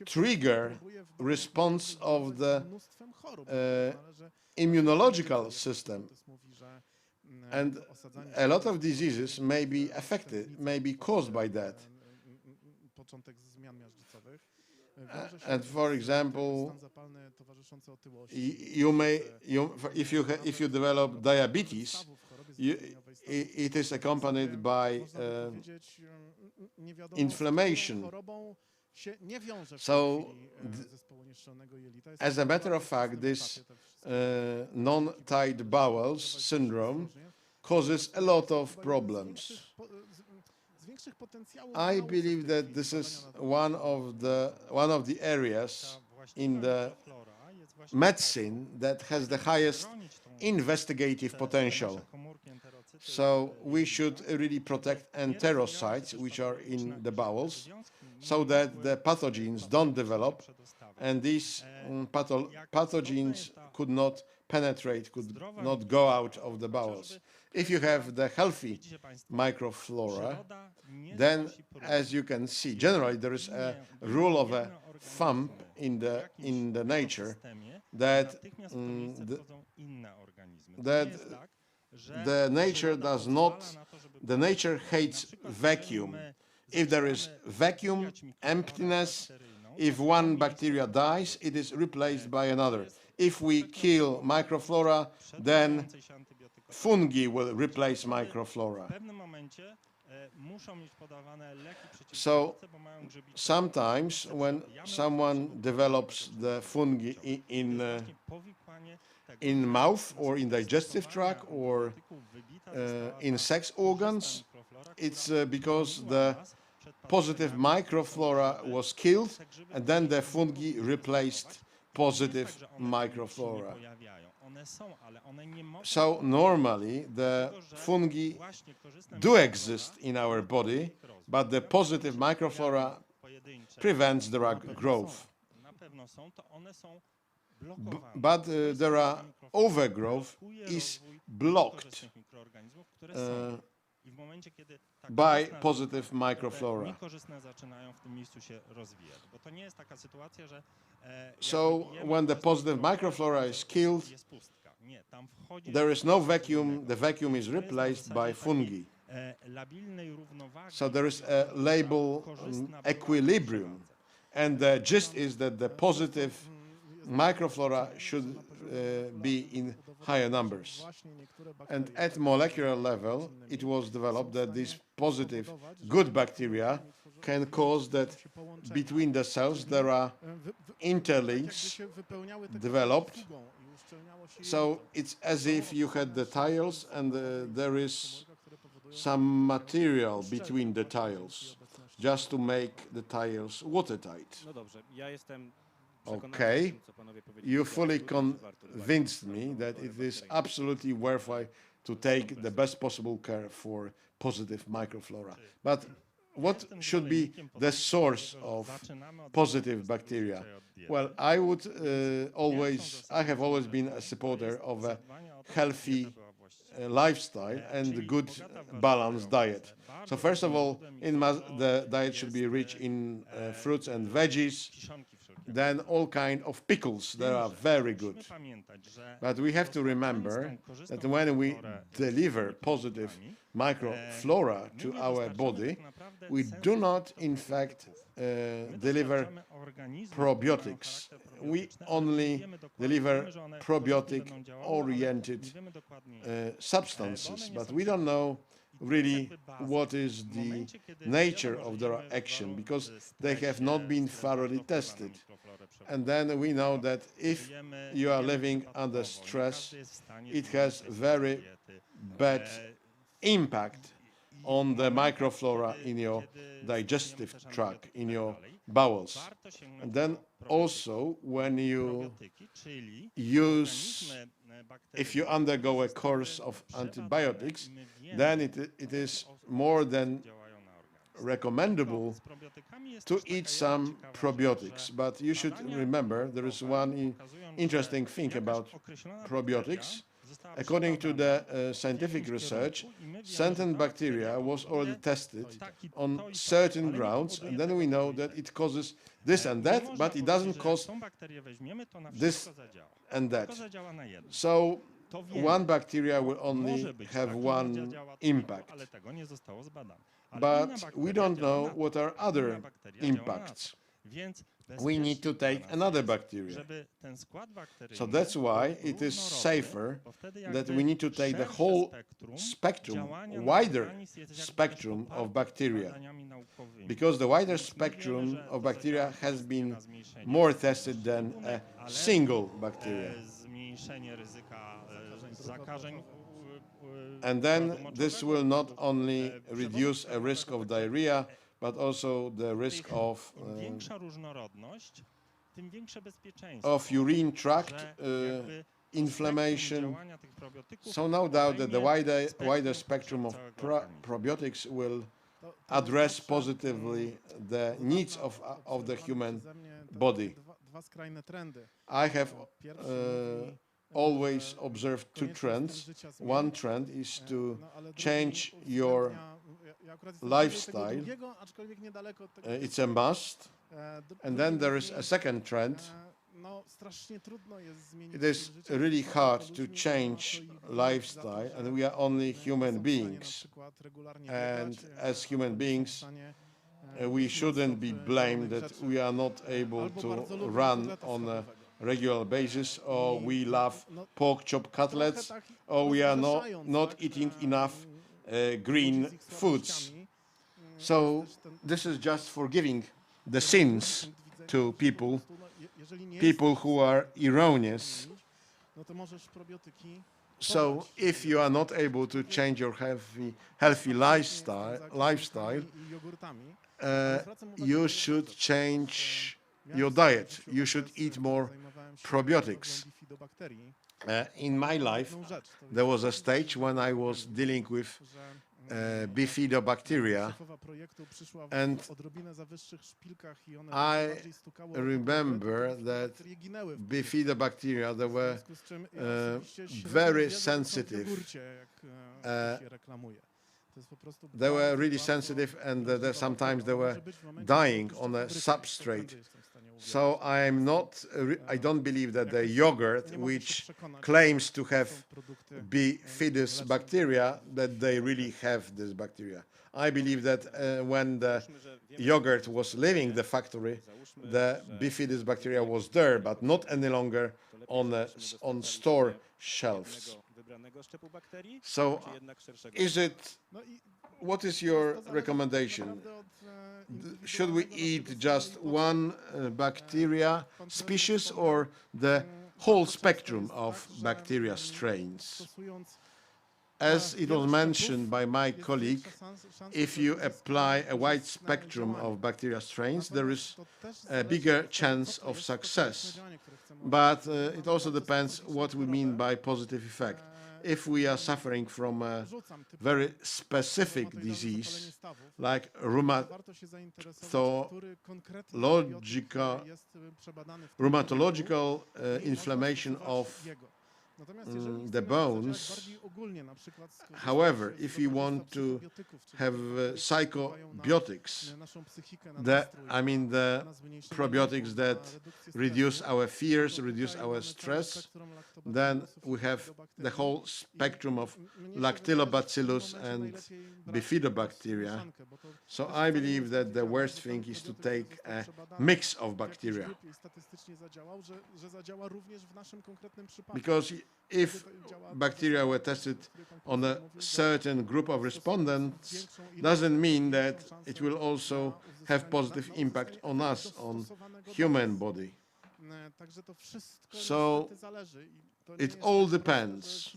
trigger response of the immunological system. And a lot of diseases may be affected, may be caused by that. And for example, if you develop diabetes, it is accompanied by inflammation. So, as a matter of fact, this non-tight bowels syndrome causes a lot of problems. I believe that this is one of the areas in the medicine that has the highest investigative potential. So we should really protect enterocytes, which are in the bowels, so that the pathogens don't develop, and these pathogens could not penetrate, could not go out of the bowels. If you have the healthy microflora, then, as you can see, generally there is a rule of a thumb in the nature that the nature hates vacuum. If there is vacuum, emptiness, if one bacteria dies, it is replaced by another. If we kill microflora, then fungi will replace microflora. So sometimes when someone develops the fungi in mouth or in digestive tract or in sex organs, it's because the positive microflora was killed, and then the fungi replaced positive microflora. So normally the fungi do exist in our body, but the positive microflora prevents the growth. But there are overgrowth is blocked by positive microflora. So when the positive microflora is killed, there is no vacuum, the vacuum is replaced by fungi. So there is a label equilibrium, and the gist is that the positive microflora should be in higher numbers. And at molecular level, it was developed that these positive good bacteria can cause that between the cells there are interlinks developed. So it's as if you had the tiles and there is some material between the tiles, just to make the tiles watertight. Okay, you fully convinced me that it is absolutely worthwhile to take the best possible care for positive microflora. But what should be the source of positive bacteria? Well, I have always been a supporter of a healthy lifestyle and a good balanced diet. So first of all, the diet should be rich in fruits and veggies, then all kind of pickles that are very good. But we have to remember that when we deliver positive microflora to our body, we do not, in fact, deliver probiotics. We only deliver probiotic-oriented substances, but we don't know really what is the nature of their action, because they have not been thoroughly tested. And then we know that if you are living under stress, it has very bad impact on the microflora in your digestive tract, in your bowels. And then also when you if you undergo a course of antibiotics, then it is more than recommendable to eat some probiotics. But you should remember there is one interesting thing about probiotics. According to the scientific research, certain bacteria was already tested on certain grounds, and then we know that it causes this and that, but it doesn't cause this and that. So one bacteria will only have one impact. But we don't know what are other impacts. We need to take another bacteria. So that's why it is safer that we need to take the whole spectrum, wider spectrum of bacteria, because the wider spectrum of bacteria has been more tested than a single bacteria. And then this will not only reduce a risk of diarrhea, but also the risk of urine tract inflammation. So no doubt that the wider spectrum of probiotics will address positively the needs of the human body. I have always observed two trends. One trend is to change your lifestyle. It's a must. And then there is a second trend. It is really hard to change lifestyle, and we are only human beings. And as human beings, we shouldn't be blamed that we are not able to run on a regular basis, or we love pork chop cutlets, or we are not eating enough green foods. So this is just forgiving the sins to people who are erroneous. So if you are not able to change your healthy lifestyle, you should change your diet. You should eat more probiotics. In my life, there was a stage when I was dealing with bifidobacteria, and I remember that bifidobacteria, they were very sensitive. They were really sensitive, and sometimes they were dying on a substrate. So I don't believe that the yogurt, which claims to have bifidus bacteria, that they really have this bacteria. I believe that when the yogurt was leaving the factory, the bifidus bacteria was there, but not any longer on store shelves. So is it what is your recommendation? Should we eat just one bacteria species or the whole spectrum of bacteria strains? As it was mentioned by my colleague, if you apply a wide spectrum of bacteria strains, there is a bigger chance of success. But it also depends what we mean by positive effect. If we are suffering from a very specific disease, like rheumatological inflammation of the bones. However, if you want to have psychobiotics, the probiotics that reduce our fears, reduce our stress, then we have the whole spectrum of Lactobacillus and Bifidobacteria. So I believe that the worst thing is to take a mix of bacteria. Because if bacteria were tested on a certain group of respondents, doesn't mean that it will also have positive impact on us, on human body. So it all depends.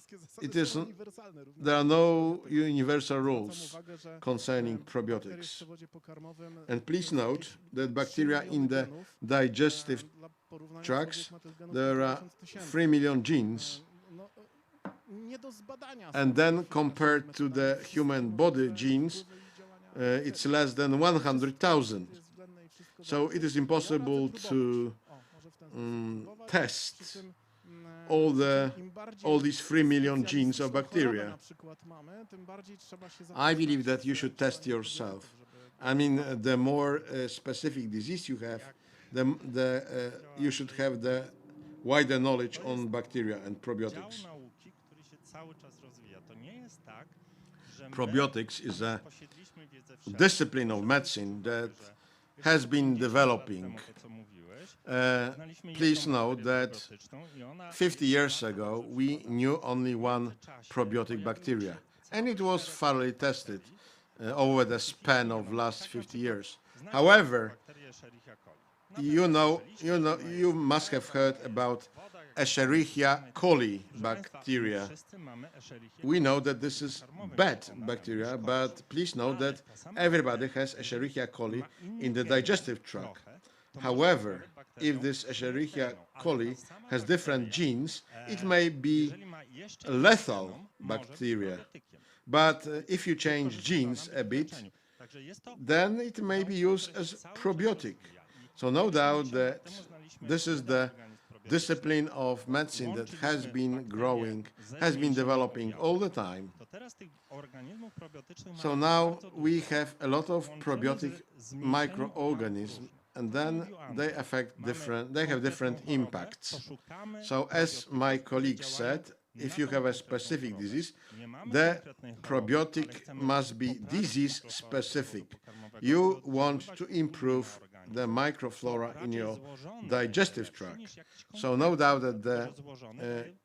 There are no universal rules concerning probiotics. And please note that bacteria in the digestive tracts, there are 3 million genes. And then compared to the human body genes, it's less than 100,000. So it is impossible to test all these 3 million genes of bacteria. I believe that you should test yourself. I mean, the more specific disease you have, you should have the wider knowledge on bacteria and probiotics. Probiotics is a discipline of medicine that has been developing. Please note that 50 years ago, we knew only one probiotic bacteria, and it was thoroughly tested over the span of last 50 years. However, you must have heard about Escherichia coli bacteria. We know that this is bad bacteria, but please note that everybody has Escherichia coli in the digestive tract. However, if this Escherichia coli has different genes, it may be lethal bacteria. But if you change genes a bit, then it may be used as probiotic. So no doubt that this is the discipline of medicine that has been growing, has been developing all the time. So now we have a lot of probiotic microorganisms, and then they have different impacts. So as my colleague said, if you have a specific disease, the probiotic must be disease specific. You want to improve the microflora in your digestive tract. So no doubt that the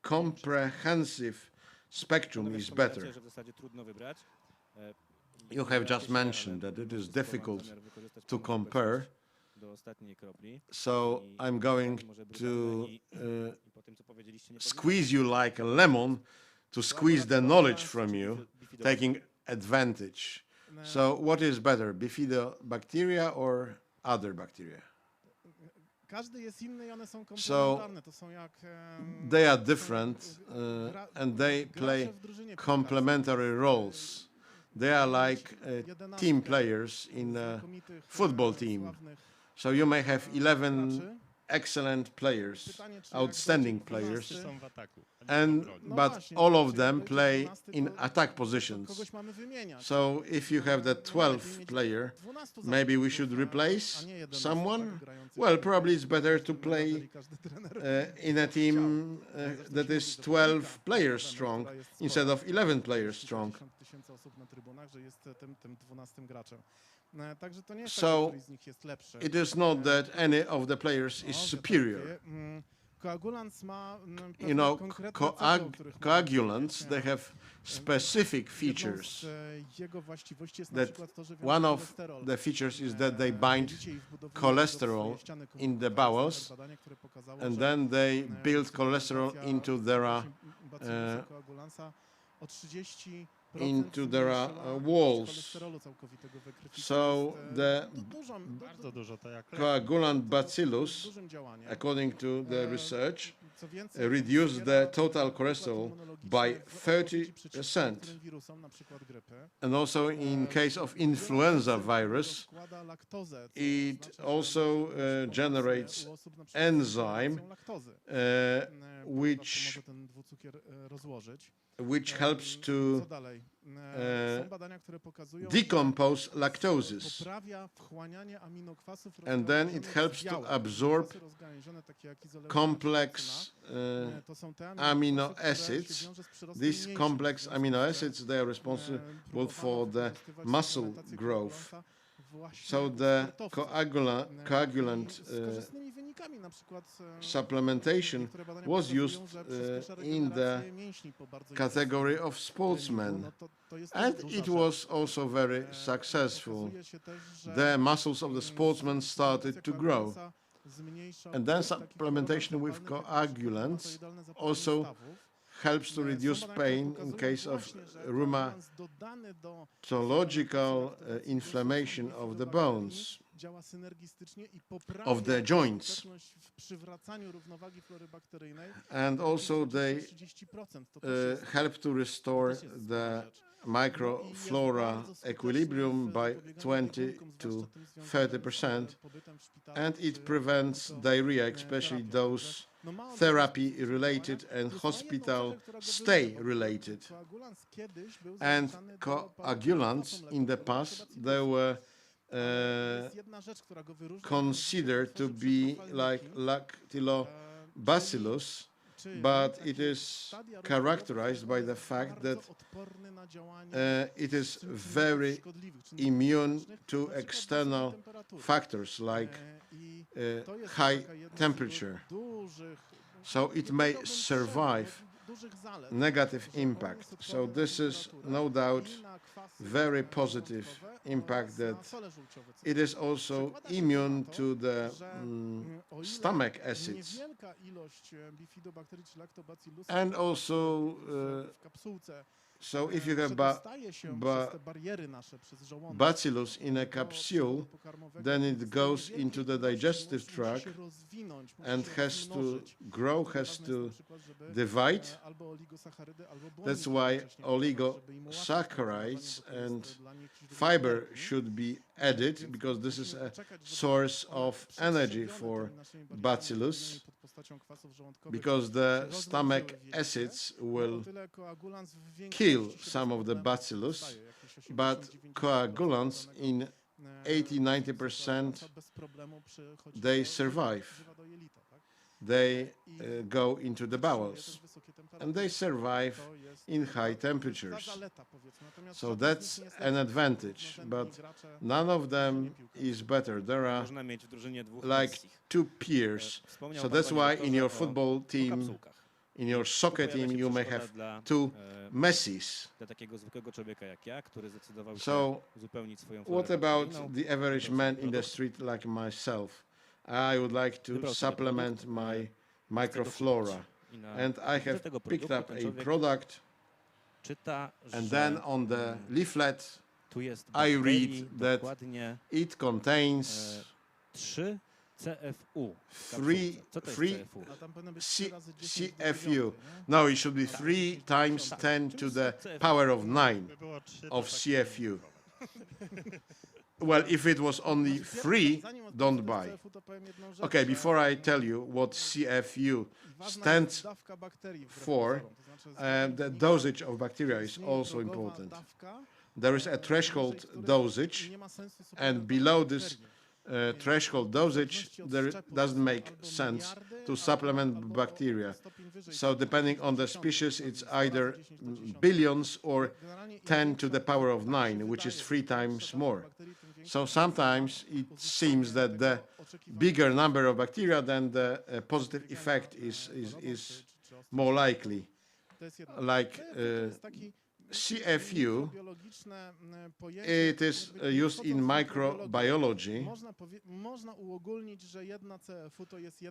comprehensive spectrum is better. You have just mentioned that it is difficult to compare. So I'm going to squeeze you like a lemon to squeeze the knowledge from you, taking advantage. So what is better, Bifidobacteria or other bacteria? So they are different and they play complementary roles. They are like team players in a football team. So you may have 11 excellent players, outstanding players, but all of them play in attack positions. So if you have the 12th player, maybe we should replace someone? Well, probably it's better to play in a team that is 12 players strong instead of 11 players strong. So it is not that any of the players is superior. You know, coagulants, they have specific features. That one of the features is that they bind cholesterol in the bowels, and then they build cholesterol into their walls. So the coagulant bacillus, according to the research, reduced the total cholesterol by 30%. And also in case of influenza virus, it also generates enzyme which helps to decompose lactoses, and then it helps to absorb complex amino acids. These complex amino acids, they are responsible for the muscle growth. So the coagulant supplementation was used in the category of sportsmen, and it was also very successful. The muscles of the sportsmen started to grow. And then supplementation with coagulants also helps to reduce pain in case of rheumatological inflammation of the bones, of the joints. And also they help to restore the microflora equilibrium by 20 to 30%, and it prevents diarrhea, especially those therapy-related and hospital stay-related. And coagulants in the past, they were considered to be like lactobacillus, but it is characterized by the fact that it is very immune to external factors like high temperature. So it may survive negative impact. So this is no doubt very positive impact, that it is also immune to the stomach acids. And also so if you have bacillus in a capsule, then it goes into the digestive tract and has to grow, has to divide. That's why oligosaccharides and fiber should be added, because this is a source of energy for bacillus, because the stomach acids will kill some of the bacillus, but coagulants in 80–90% they survive. They go into the bowels, and they survive in high temperatures. So that's an advantage, but none of them is better. There are like two peers. So that's why in your football team, in your soccer team, you may have two Messis. So what about the average man in the street like myself? I would like to supplement my microflora, and I have picked up a product, and then on the leaflet I read that it contains 3 CFU. No, it should be 3 times 10 to the power of 9 of CFU. Well, if it was only 3, don't buy. Okay, before I tell you what CFU stands for, the dosage of bacteria is also important. There is a threshold dosage, and below this threshold dosage, there doesn't make sense to supplement bacteria. So depending on the species, it's either billions or 10 to the power of 9, which is 3 times more. So sometimes it seems that the bigger number of bacteria, then the positive effect is more likely. Like CFU, it is used in microbiology.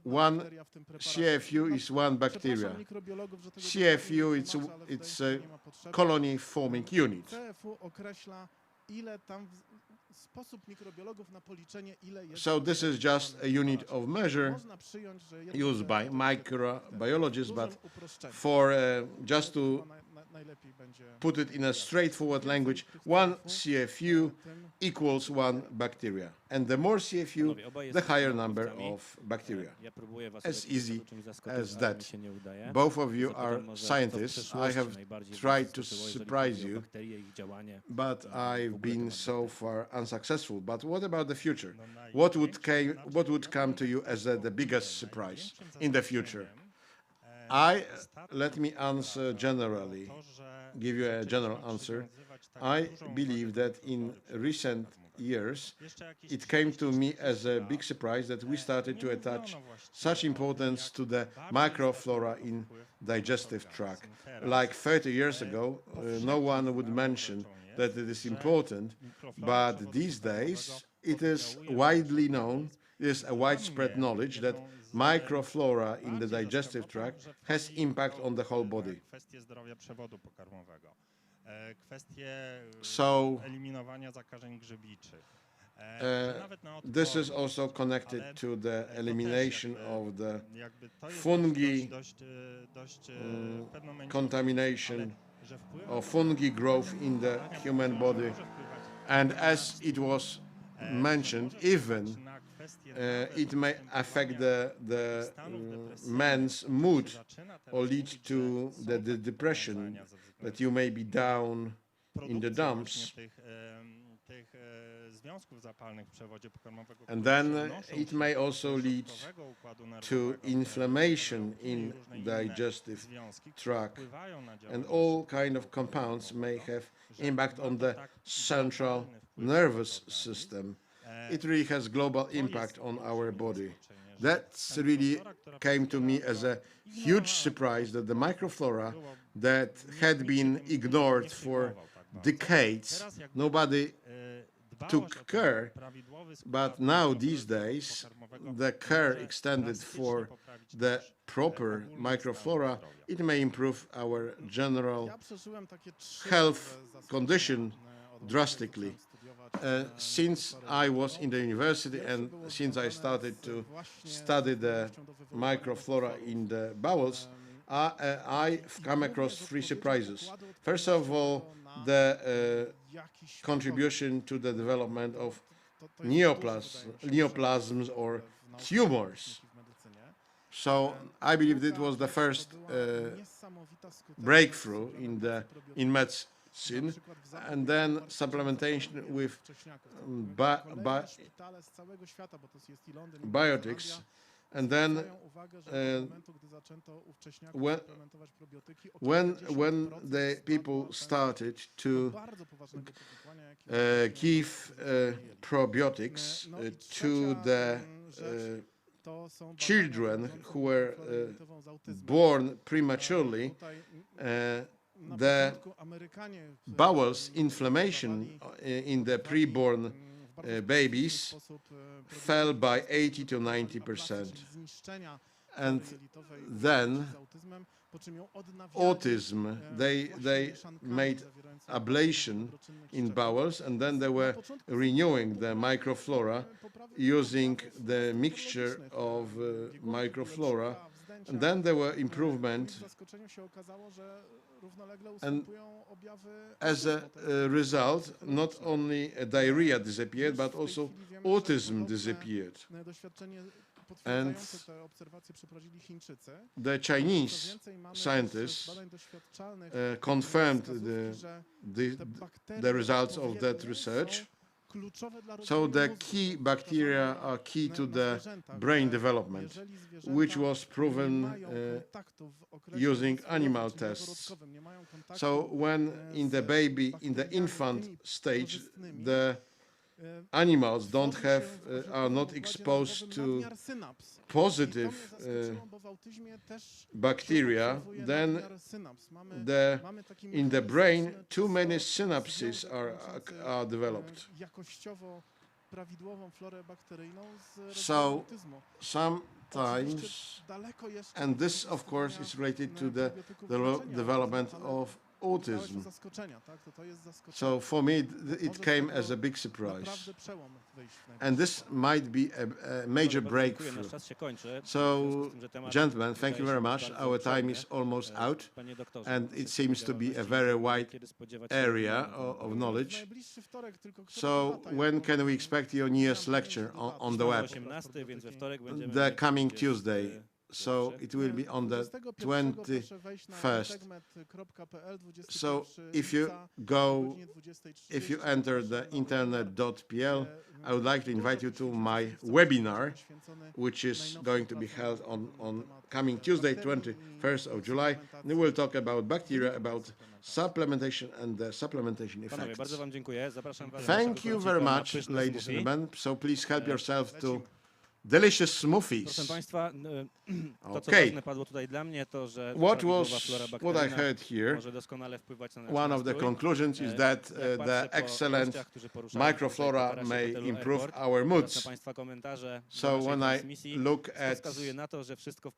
One CFU is one bacteria. CFU, it's a colony-forming unit. So this is just a unit of measure used by microbiologists, but for just to put it in a straightforward language, one CFU equals one bacteria. And the more CFU, the higher number of bacteria. As easy as that. Both of you are scientists. I have tried to surprise you, but I've been so far unsuccessful. But what about the future? What would come to you as the biggest surprise in the future? Let me answer generally, give you a general answer. I believe that in recent years, it came to me as a big surprise that we started to attach such importance to the microflora in digestive tract. Like 30 years ago, no one would mention that it is important, but these days it is widely known, it is a widespread knowledge that microflora in the digestive tract has impact on the whole body. So this is also connected to the elimination of the fungi contamination or fungi growth in the human body. And as it was mentioned, even it may affect the man's mood or lead to the depression, that you may be down in the dumps. And then it may also lead to inflammation in digestive tract. And all kind of compounds may have impact on the central nervous system. It really has global impact on our body. That's really came to me as a huge surprise that the microflora that had been ignored for decades, nobody took care, but now these days the care extended for the proper microflora, it may improve our general health condition drastically. Since I was in the university and since I started to study the microflora in the bowels, I've come across three surprises. First of all, the contribution to the development of neoplasms or tumors. So I believe it was the first breakthrough in medicine, and then supplementation with biotics, and then when the people started to give probiotics to the children who were born prematurely, the bowels inflammation in the preborn babies fell by 80 to 90%. And then autism, they made ablation in bowels, and then they were renewing the microflora using the mixture of microflora, and then there were improvement, and as a result, not only diarrhea disappeared, but also autism disappeared. And the Chinese scientists confirmed the results of that research. So the key bacteria are key to the brain development, which was proven using animal tests. So when in the infant stage, the animals are not exposed to positive bacteria, then in the brain too many synapses are developed. So sometimes, and this of course is related to the development of autism. So for me, it came as a big surprise. And this might be a major breakthrough. So, gentlemen, thank you very much. Our time is almost out, and it seems to be a very wide area of knowledge. So, when can we expect your newest lecture on the web? The coming Tuesday. So it will be on the 21st. So if you enter the internet.pl, I would like to invite you to my webinar, which is going to be held on coming Tuesday, 21st of July. And we will talk about bacteria, about supplementation and the supplementation effects. Thank you very much, ladies and gentlemen. So please help yourself to delicious smoothies. Proszę Państwa, to co ważne padło tutaj dla mnie, to że what I heard here, może doskonale wpływać na nasz one of the conclusions is that the excellent microflora may improve our moods. So when I look at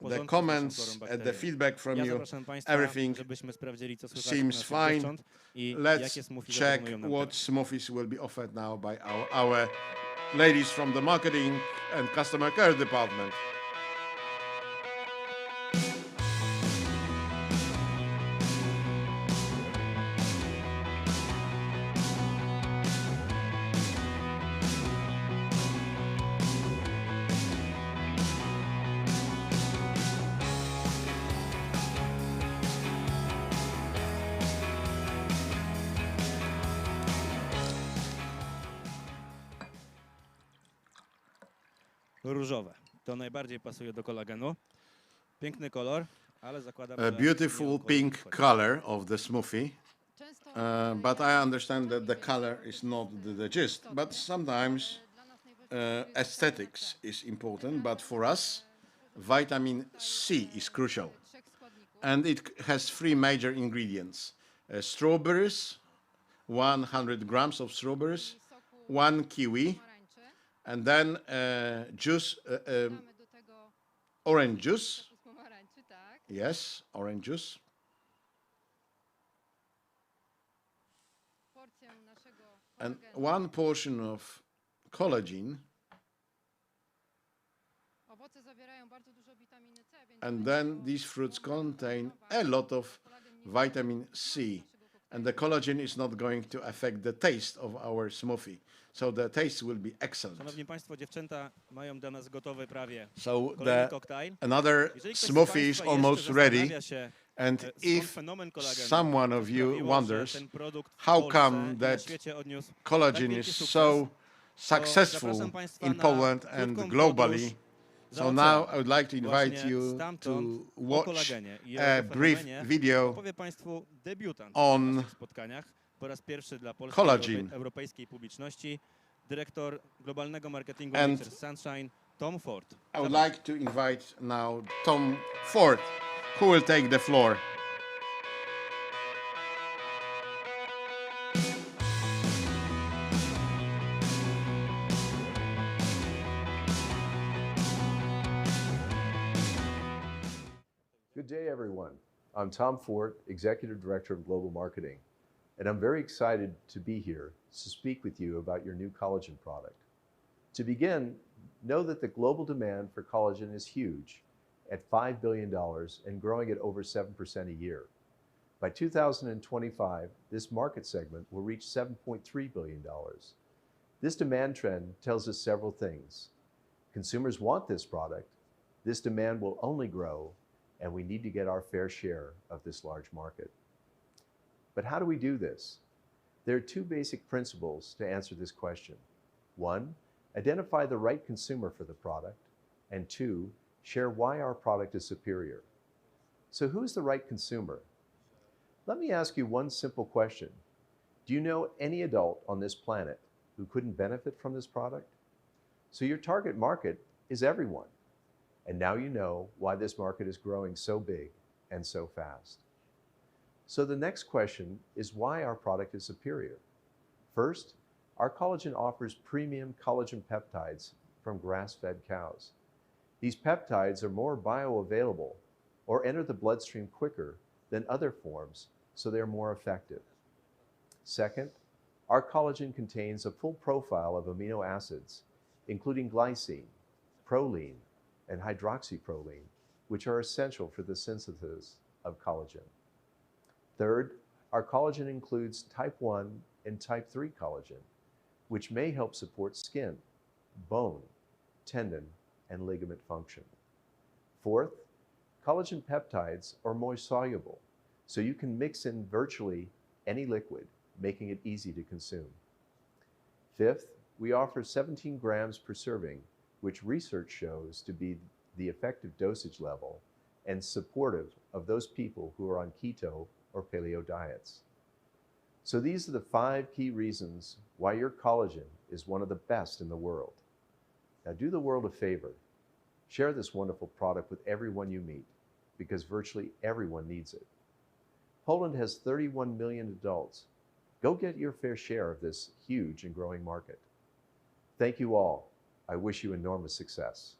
the comments, at the feedback from you, everything seems fine. Let's check what smoothies will be offered now by our ladies from the marketing and customer care department. Różowe. To najbardziej pasuje do kolagenu. Piękny kolor, ale zakładam, A beautiful pink color of the smoothie. But I understand that the color is not the gist. But sometimes aesthetics is important. But for us, vitamin C is crucial. And it has three major ingredients. Strawberries, 100 grams of strawberries, 1 kiwi, and then juice, orange juice. Yes, orange juice. And 1 portion of collagen. And then these fruits contain a lot of vitamin C. And the collagen is not going to affect the taste of our smoothie. So the taste will be excellent. Szanowni Państwo, dziewczęta mają dla nas gotowy prawie So kolejny koktajl. another smoothie is almost ready. And if someone of you wonders how come that collagen is so successful in Poland and globally, so now I would like to invite you to watch a brief video on po raz pierwszy dla collagen. europejskiej publiczności, dyrektor globalnego marketingu Sunshine, Tom Ford. I would like to invite now Tom Ford, who will take the floor. Good day, everyone. I'm Tom Ford, Executive Director of Global Marketing, and I'm very excited to be here to speak with you about your new collagen product. To begin, know that the global demand for collagen is huge, at $5 billion and growing at over 7% a year. By 2025, this market segment will reach $7.3 billion. This demand trend tells us several things. Consumers want this product, this demand will only grow, and we need to get our fair share of this large market. But how do we do this? There are two basic principles to answer this question. One, identify the right consumer for the product, and two, share why our product is superior. So who's the right consumer? Let me ask you one simple question. Do you know any adult on this planet who couldn't benefit from this product? So your target market is everyone. And now you know why this market is growing so big and so fast. So the next question is why our product is superior. First, our collagen offers premium collagen peptides from grass-fed cows. These peptides are more bioavailable or enter the bloodstream quicker than other forms, so they're more effective. Second, our collagen contains a full profile of amino acids, including glycine, proline, and hydroxyproline, which are essential for the synthesis of collagen. Third, our collagen includes type 1 and type 3 collagen, which may help support skin, bone, tendon, and ligament function. Fourth, collagen peptides are moist soluble, so you can mix in virtually any liquid, making it easy to consume. Fifth, we offer 17 grams per serving, which research shows to be the effective dosage level and supportive of those people who are on keto or paleo diets. So these are the 5 key reasons why your collagen is one of the best in the world. Now do the world a favor. Share this wonderful product with everyone you meet, because virtually everyone needs it. Poland has 31 million adults. Go get your fair share of this huge and growing market. Thank you all. I wish you enormous success.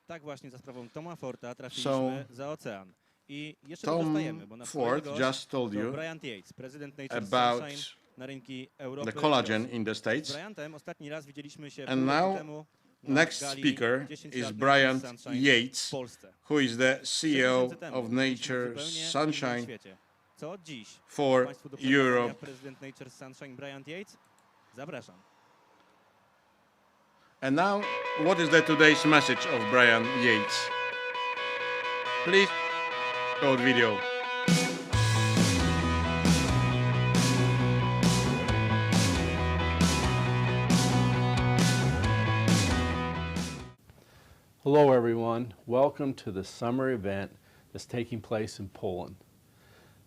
Tak właśnie za sprawą Toma Forda trafiliśmy za ocean. I jeszcze Tom dostajemy, bo nasz Ford just told you Brian Yates, prezydent Nature about Sunshine na rynki Europy. the collagen in the States. Z Briantem ostatni raz widzieliśmy się And now, temu next speaker is Brian Yates, who is the CEO of Nature Sunshine Co od dziś for Państwu do Europe. prezydent Nature Sunshine Brian Yates? Zapraszam. And now, what is today's message of Brian Yates? Please, short video. Hello everyone, welcome to the summer event that's taking place in Poland.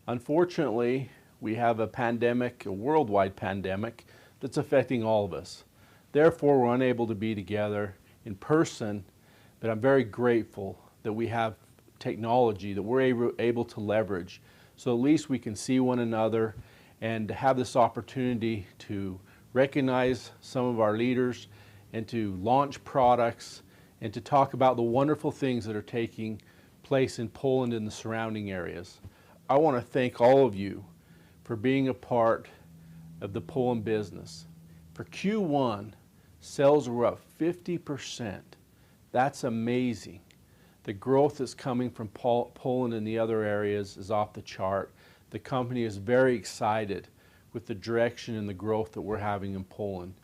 Unfortunately, we have a pandemic, a worldwide pandemic, that's affecting all of us. Therefore, we're unable to be together in person, but I'm very grateful that we have technology that we're able to leverage, so at least we can see one another and have this opportunity to recognize some of our leaders and to launch products and to talk about the wonderful things that are taking place in Poland and the surrounding areas. I want to thank all of you for being a part of the Poland business. For Q1, sales were up 50%. That's amazing. The growth that's coming from Poland and the other areas is off the chart. The company is very excited with the direction and the growth that we're having in Poland.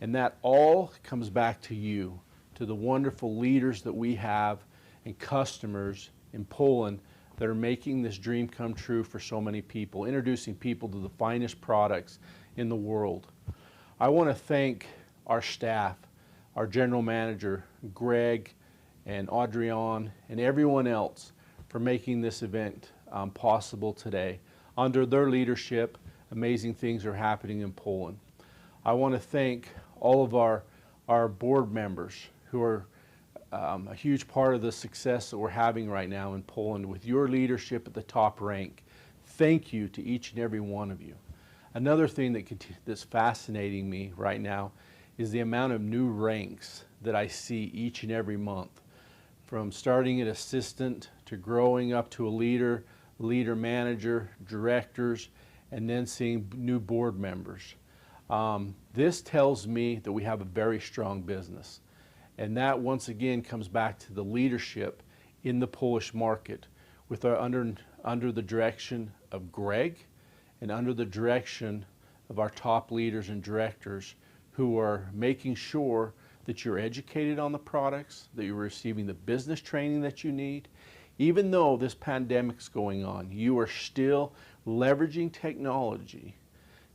And that all comes back to you, to the wonderful leaders that we have and customers in Poland that are making this dream come true for so many people, introducing people to the finest products in the world. I want to thank our staff, our general manager, Greg and Adrian, and everyone else for making this event possible today. Under their leadership, amazing things are happening in Poland. I want to thank all of our board members who are a huge part of the success that we're having right now in Poland with your leadership at the top rank. Thank you to each and every one of you. Another thing that's fascinating me right now is the amount of new ranks that I see each and every month, from starting at assistant to growing up to a leader, manager, directors, and then seeing new board members. This tells me that we have a very strong business. And that once again comes back to the leadership in the Polish market with our under the direction of Greg and under the direction of our top leaders and directors who are making sure that you're educated on the products, that you're receiving the business training that you need. Even though this pandemic's going on, you are still leveraging technology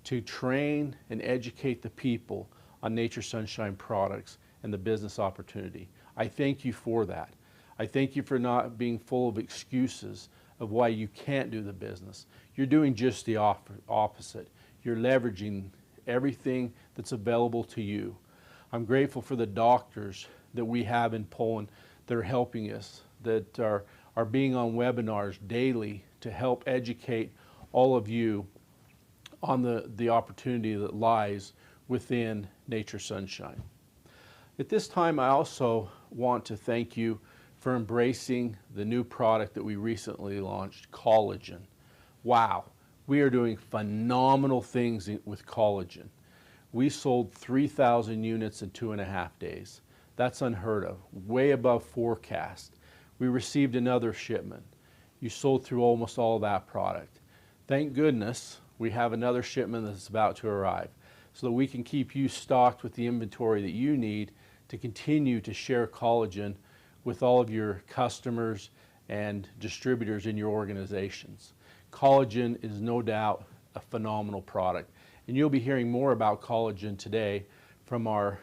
to train and educate the people on Nature's Sunshine products and the business opportunity. I thank you for that. I thank you for not being full of excuses of why you can't do the business. You're doing just the opposite. You're leveraging everything that's available to you. I'm grateful for the doctors that we have in Poland that are helping us, that are being on webinars daily to help educate all of you on the opportunity that lies within Nature's Sunshine. At this time, I also want to thank you for embracing the new product that we recently launched, collagen. Wow, we are doing phenomenal things with collagen. We sold 3,000 units in 2.5 days. That's unheard of, way above forecast. We received another shipment. You sold through almost all that product. Thank goodness we have another shipment that's about to arrive so that we can keep you stocked with the inventory that you need to continue to share collagen with all of your customers and distributors in your organizations. Collagen is no doubt a phenomenal product. And you'll be hearing more about collagen today from our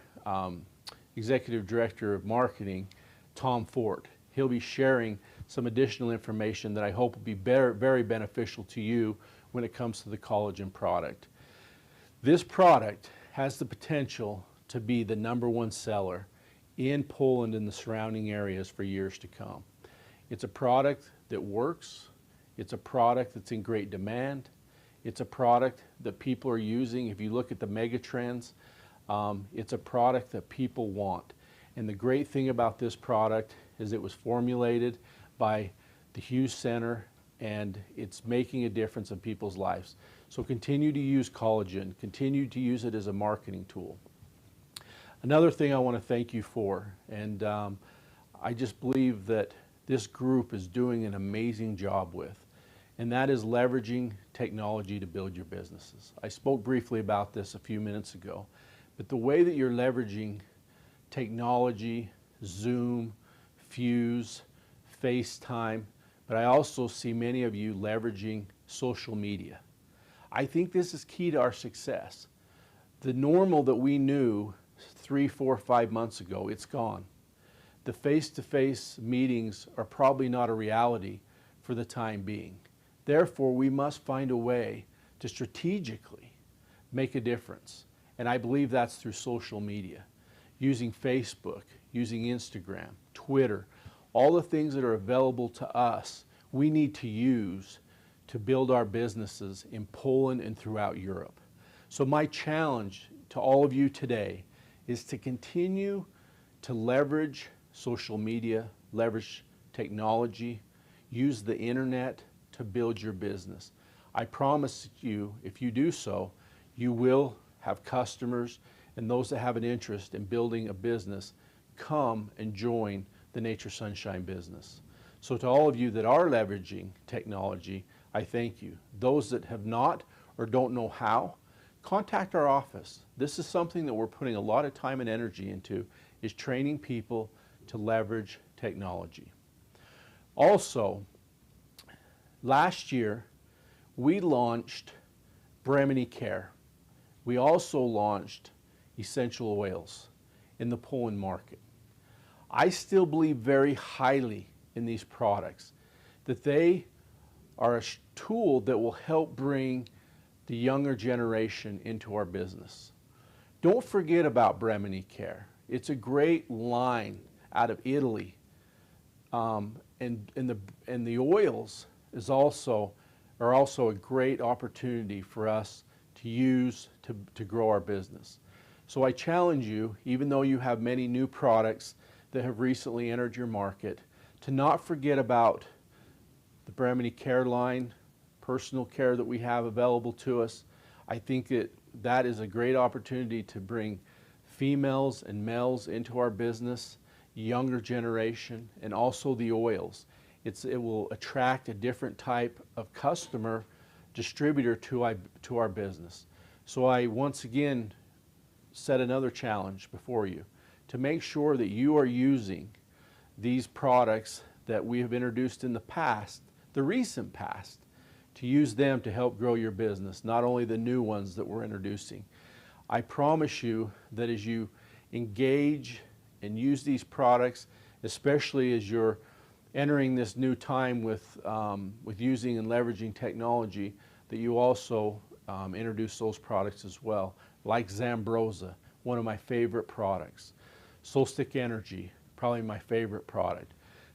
Executive Director of Marketing, Tom Fort. He'll be sharing some additional information that I hope will be very beneficial to you when it comes to the collagen product. This product has the potential to be the #1 seller in Poland and the surrounding areas for years to come. It's a product that works. It's a product that's in great demand. It's a product that people are using. If you look at the mega trends, it's a product that people want. And the great thing about this product is it was formulated by the Hughes Center, and it's making a difference in people's lives. So continue to use collagen. Continue to use it as a marketing tool. Another thing I want to thank you for, and I just believe that this group is doing an amazing job with, and that is leveraging technology to build your businesses. I spoke briefly about this a few minutes ago, but the way that you're leveraging technology, Zoom, Fuse, FaceTime, but I also see many of you leveraging social media. I think this is key to our success. The normal that we knew 3, 4, 5 months ago, it's gone. The face-to-face meetings are probably not a reality for the time being. Therefore, we must find a way to strategically make a difference. And I believe that's through social media, using Facebook, using Instagram, Twitter, all the things that are available to us, we need to use to build our businesses in Poland and throughout Europe. So my challenge to all of you today is to continue to leverage social media, leverage technology, use the internet to build your business. I promise you, if you do so, you will have customers and those that have an interest in building a business come and join the Nature's Sunshine business. So to all of you that are leveraging technology, I thank you. Those that have not or don't know how, contact our office. This is something that we're putting a lot of time and energy into, is training people to leverage technology. Also, last year, we launched Bremeni Care. We also launched essential oils in the Poland market. I still believe very highly in these products, that they are a tool that will help bring the younger generation into our business. Don't forget about Bremeni Care. It's a great line out of Italy, and the oils are also a great opportunity for us to use to grow our business. So I challenge you, even though you have many new products that have recently entered your market, to not forget about the Bremeni Care line, personal care that we have available to us. I think that is a great opportunity to bring females and males into our business, younger generation, and also the oils. It will attract a different type of customer, distributor to our business. So I once again set another challenge before you to make sure that you are using these products that we have introduced in the past, the recent past, to use them to help grow your business, not only the new ones that we're introducing. I promise you that as you engage and use these products, especially as you're entering this new time with using and leveraging technology, that you also introduce those products as well, like Zambrosa, one of my favorite products. Solstick Energy, probably my favorite product.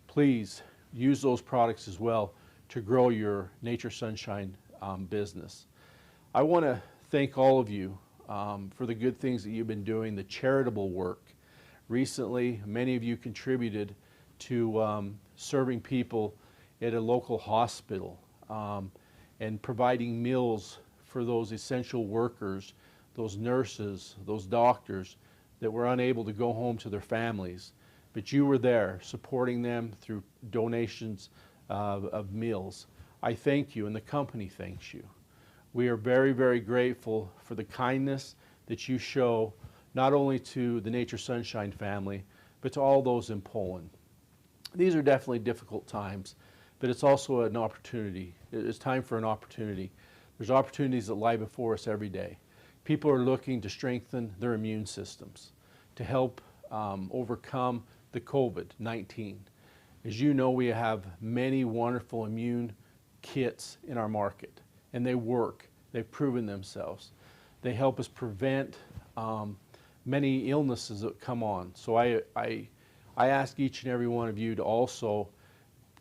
Please use those products as well to grow your Nature Sunshine business. I want to thank all of you for the good things that you've been doing, the charitable work. Recently, many of you contributed to serving people at a local hospital and providing meals for those essential workers, those nurses, those doctors that were unable to go home to their families. But you were there supporting them through donations of meals. I thank you, and the company thanks you. We are very, very grateful for the kindness that you show not only to the Nature Sunshine family, but to all those in Poland. These are definitely difficult times, but it's also an opportunity. It's time for an opportunity. There's opportunities that lie before us every day. People are looking to strengthen their immune systems, to help overcome the COVID-19. As you know, we have many wonderful immune kits in our market, and they work. They've proven themselves. They help us prevent many illnesses that come on. So I ask each and every one of you to also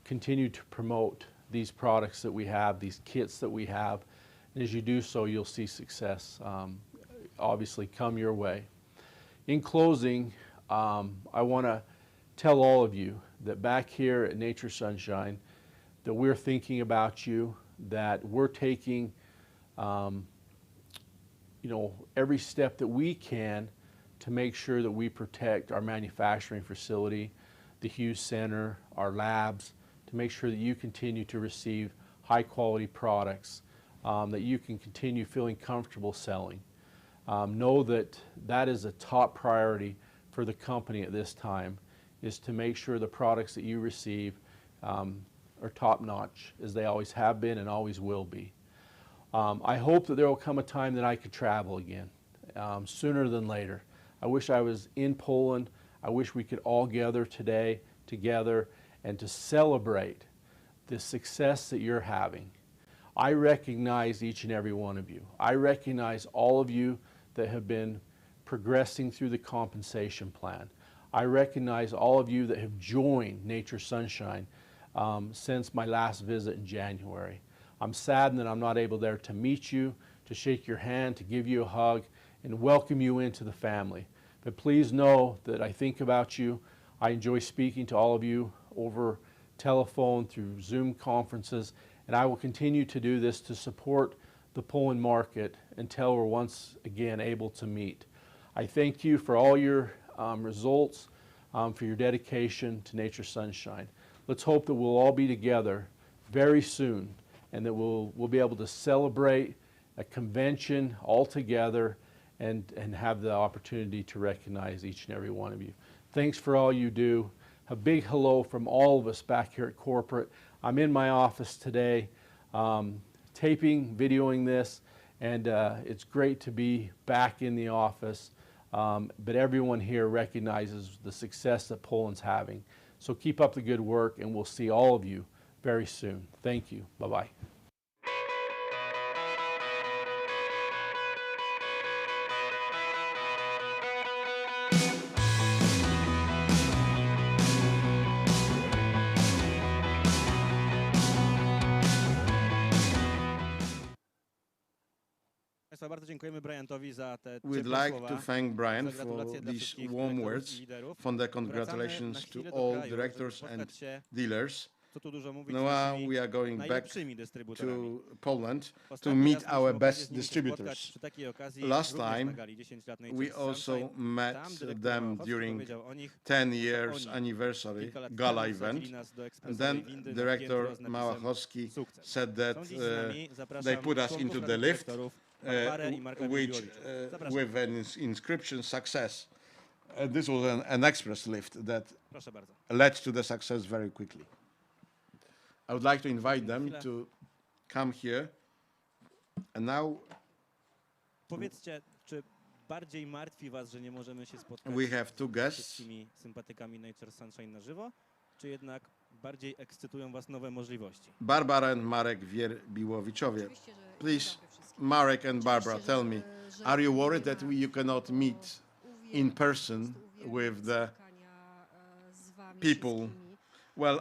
continue to promote these products that we have, these kits that we have. And as you do so, you'll see success obviously come your way. In closing, I want to tell all of you that back here at Nature Sunshine, that we're thinking about you, that we're taking every step that we can to make sure that we protect our manufacturing facility, the Hughes Center, our labs, to make sure that you continue to receive high quality products that you can continue feeling comfortable selling. Know that that is a top priority for the company at this time, is to make sure the products that you receive are top notch, as they always have been and always will be. I hope that there will come a time that I could travel again, sooner than later. I wish I was in Poland. I wish we could all gather today together and to celebrate the success that you're having. I recognize each and every one of you. I recognize all of you that have been progressing through the compensation plan. I recognize all of you that have joined Nature Sunshine since my last visit in January. I'm saddened that I'm not able there to meet you, to shake your hand, to give you a hug, and welcome you into the family. But please know that I think about you. I enjoy speaking to all of you over telephone, through Zoom conferences, and I will continue to do this to support the Poland market until we're once again able to meet. I thank you for all your results, for your dedication to Nature Sunshine. Let's hope that we'll all be together very soon and that we'll be able to celebrate a convention all together and have the opportunity to recognize each and every one of you. Thanks for all you do. A big hello from all of us back here at corporate. I'm in my office today taping, videoing this, and it's great to be back in the office. But everyone here recognizes the success that Poland's having. So keep up the good work, and we'll see all of you very soon. Thank you. Bye-bye. We'd like to thank Brian for these warm words, for the congratulations to all directors and dealers. Now we are going back to Poland to meet our best distributors. Last time we also met them during 10 years anniversary gala event, and then Director Małachowski said that they put us into the lift, which with an inscription "success." This was an express lift that led to the success very quickly. I would like to invite them to come here. And now Powiedzcie, czy bardziej martwi was, że nie możemy się spotkać we have two z guests. wszystkimi sympatykami Nature Sunshine na żywo, czy jednak bardziej ekscytują was nowe możliwości? Barbara and Marek Wierbiłowiczowie. Please, Marek and Barbara, tell me, are you worried that you cannot meet in person with the people? Well,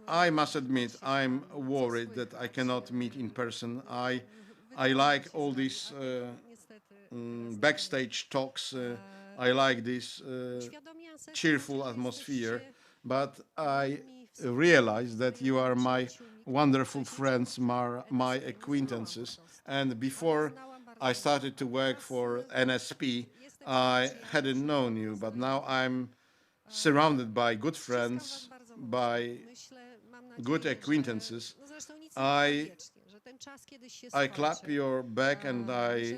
I must admit, I'm worried that I cannot meet in person. I like all these backstage talks. I like this cheerful atmosphere, but I realize that you are my wonderful friends, my acquaintances. And before I started to work for NSP, I hadn't known you, but now I'm surrounded by good friends, by good acquaintances. I clap your back and I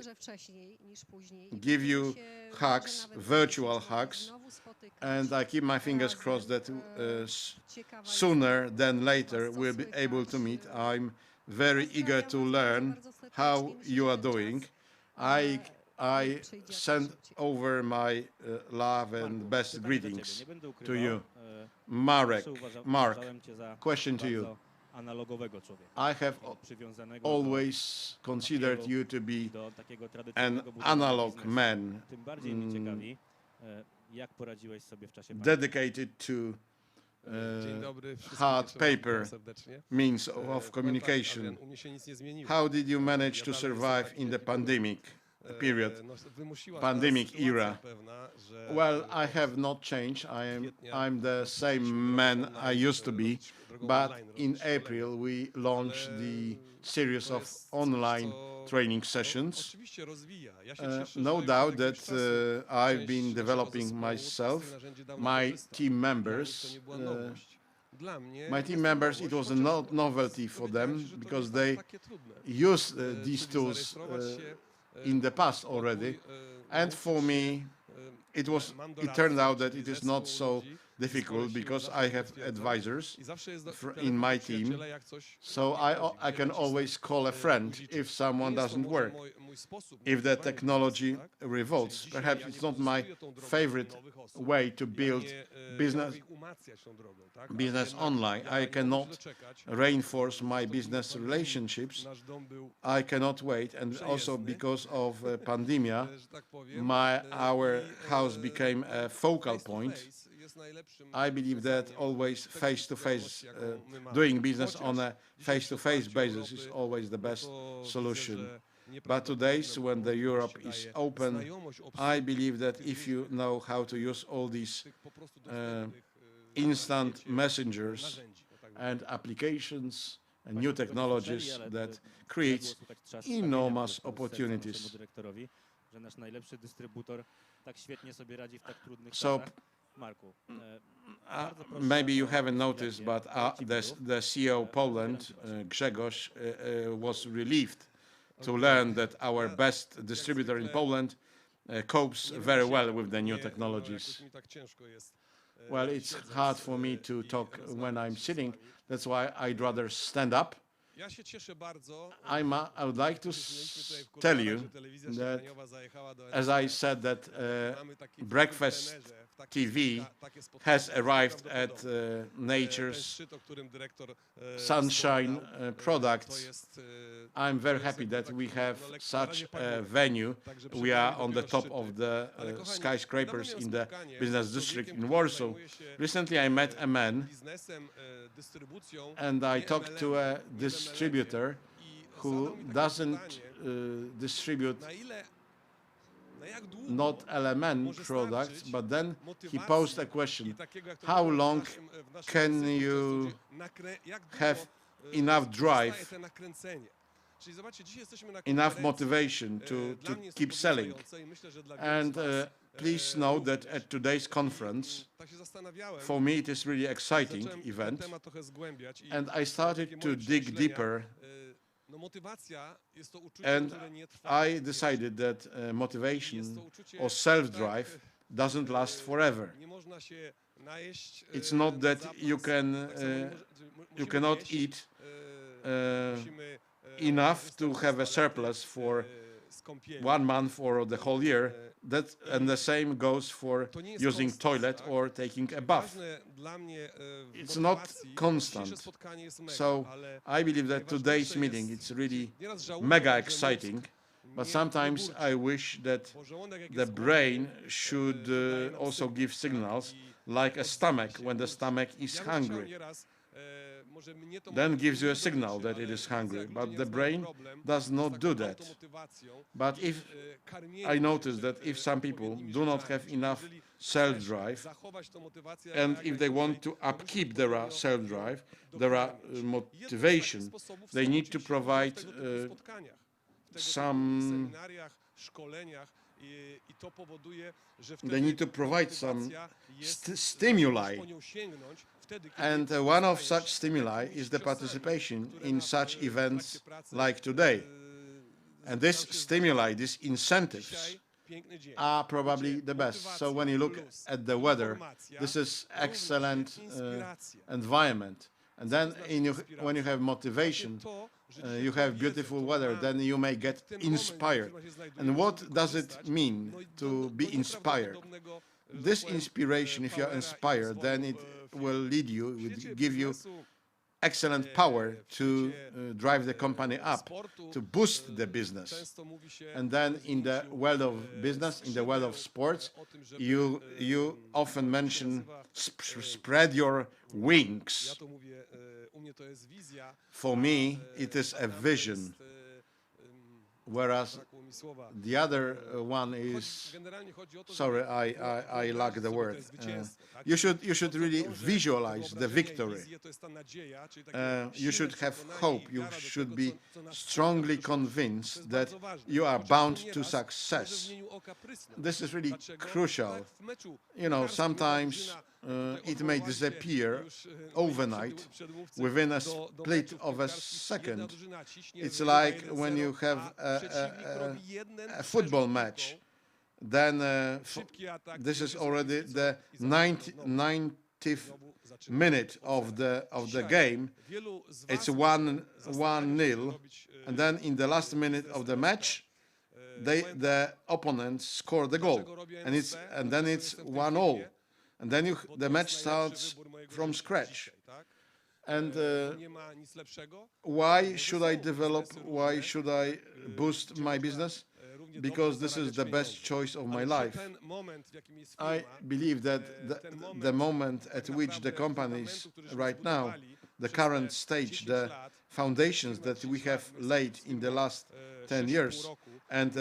give you hugs, virtual hugs, and I keep my fingers crossed that sooner than later we'll be able to meet. I'm very eager to learn how you are doing. I send over my love and best greetings to you. Mark, question to you. I have always considered you to be an analog man, dedicated to hard paper means of communication. How did you manage to survive in the pandemic period, pandemic era? Well, I have not changed. I'm the same man I used to be, but in April we launched the series of online training sessions. No doubt that I've been developing myself, my team members. It was a novelty for them because they used these tools in the past already, and for me it turned out that it is not so difficult because I have advisors in my team, so I can always call a friend if someone doesn't work, if the technology revolts. Perhaps it's not my favorite way to build business online. I cannot reinforce my business relationships. I cannot wait, and also because of pandemia, our house became a focal point. I believe that always face-to-face, doing business on a face-to-face basis is always the best solution. But today, when the Europe is open, I believe that if you know how to use all these instant messengers and applications and new technologies, that creates enormous opportunities. So, maybe you haven't noticed, but the CEO of Poland, Grzegorz, was relieved to learn that our best distributor in Poland copes very well with the new technologies. Well, it's hard for me to talk when I'm sitting. That's why I'd rather stand up. I would like to tell you that, as I said, that Breakfast TV has arrived at Nature's Sunshine products. I'm very happy that we have such a venue. We are on the top of the skyscrapers in the business district in Warsaw. Recently I met a man and I talked to a distributor who doesn't distribute not LMN products, but then he posed a question: how long can you have enough drive, enough motivation to keep selling? And please note that at today's conference, for me it is really exciting event, and I started to dig deeper, and I decided that motivation or self-drive doesn't last forever. It's not that you cannot eat enough to have a surplus for 1 month or the whole year. And the same goes for using toilet or taking a bath. It's not constant. So I believe that today's meeting, it's really mega exciting. But sometimes I wish that the brain should also give signals, like a stomach. When the stomach is hungry, then gives you a signal that it is hungry. But the brain does not do that. But if I notice that if some people do not have enough self-drive, and if they want to upkeep their self-drive, their motivation, they need to provide some stimuli. And one of such stimuli is the participation in such events like today. And this stimuli, these incentives, are probably the best. So when you look at the weather, this is excellent environment. And then when you have motivation, you have beautiful weather, then you may get inspired. And what does it mean to be inspired? This inspiration, if you're inspired, then it will lead you, it will give you excellent power to drive the company up, to boost the business. And then in the world of business, in the world of sports, you often mention spread your wings. For me, it is a vision, whereas the other one is, sorry, I lack the word. You should really visualize the victory. You should have hope. You should be strongly convinced that you are bound to success. This is really crucial. You know, sometimes it may disappear overnight within a split of a second. It's like when you have a football match, then this is already the 90th minute of the game. It's 1-0, and then in the last minute of the match, the opponent score the goal, and then it's 1-0. And then the match starts from scratch. And why should I develop? Why should I boost my business? Because this is the best choice of my life. I believe that the moment at which the company is right now, the current stage, the foundations that we have laid in the last 10 years, and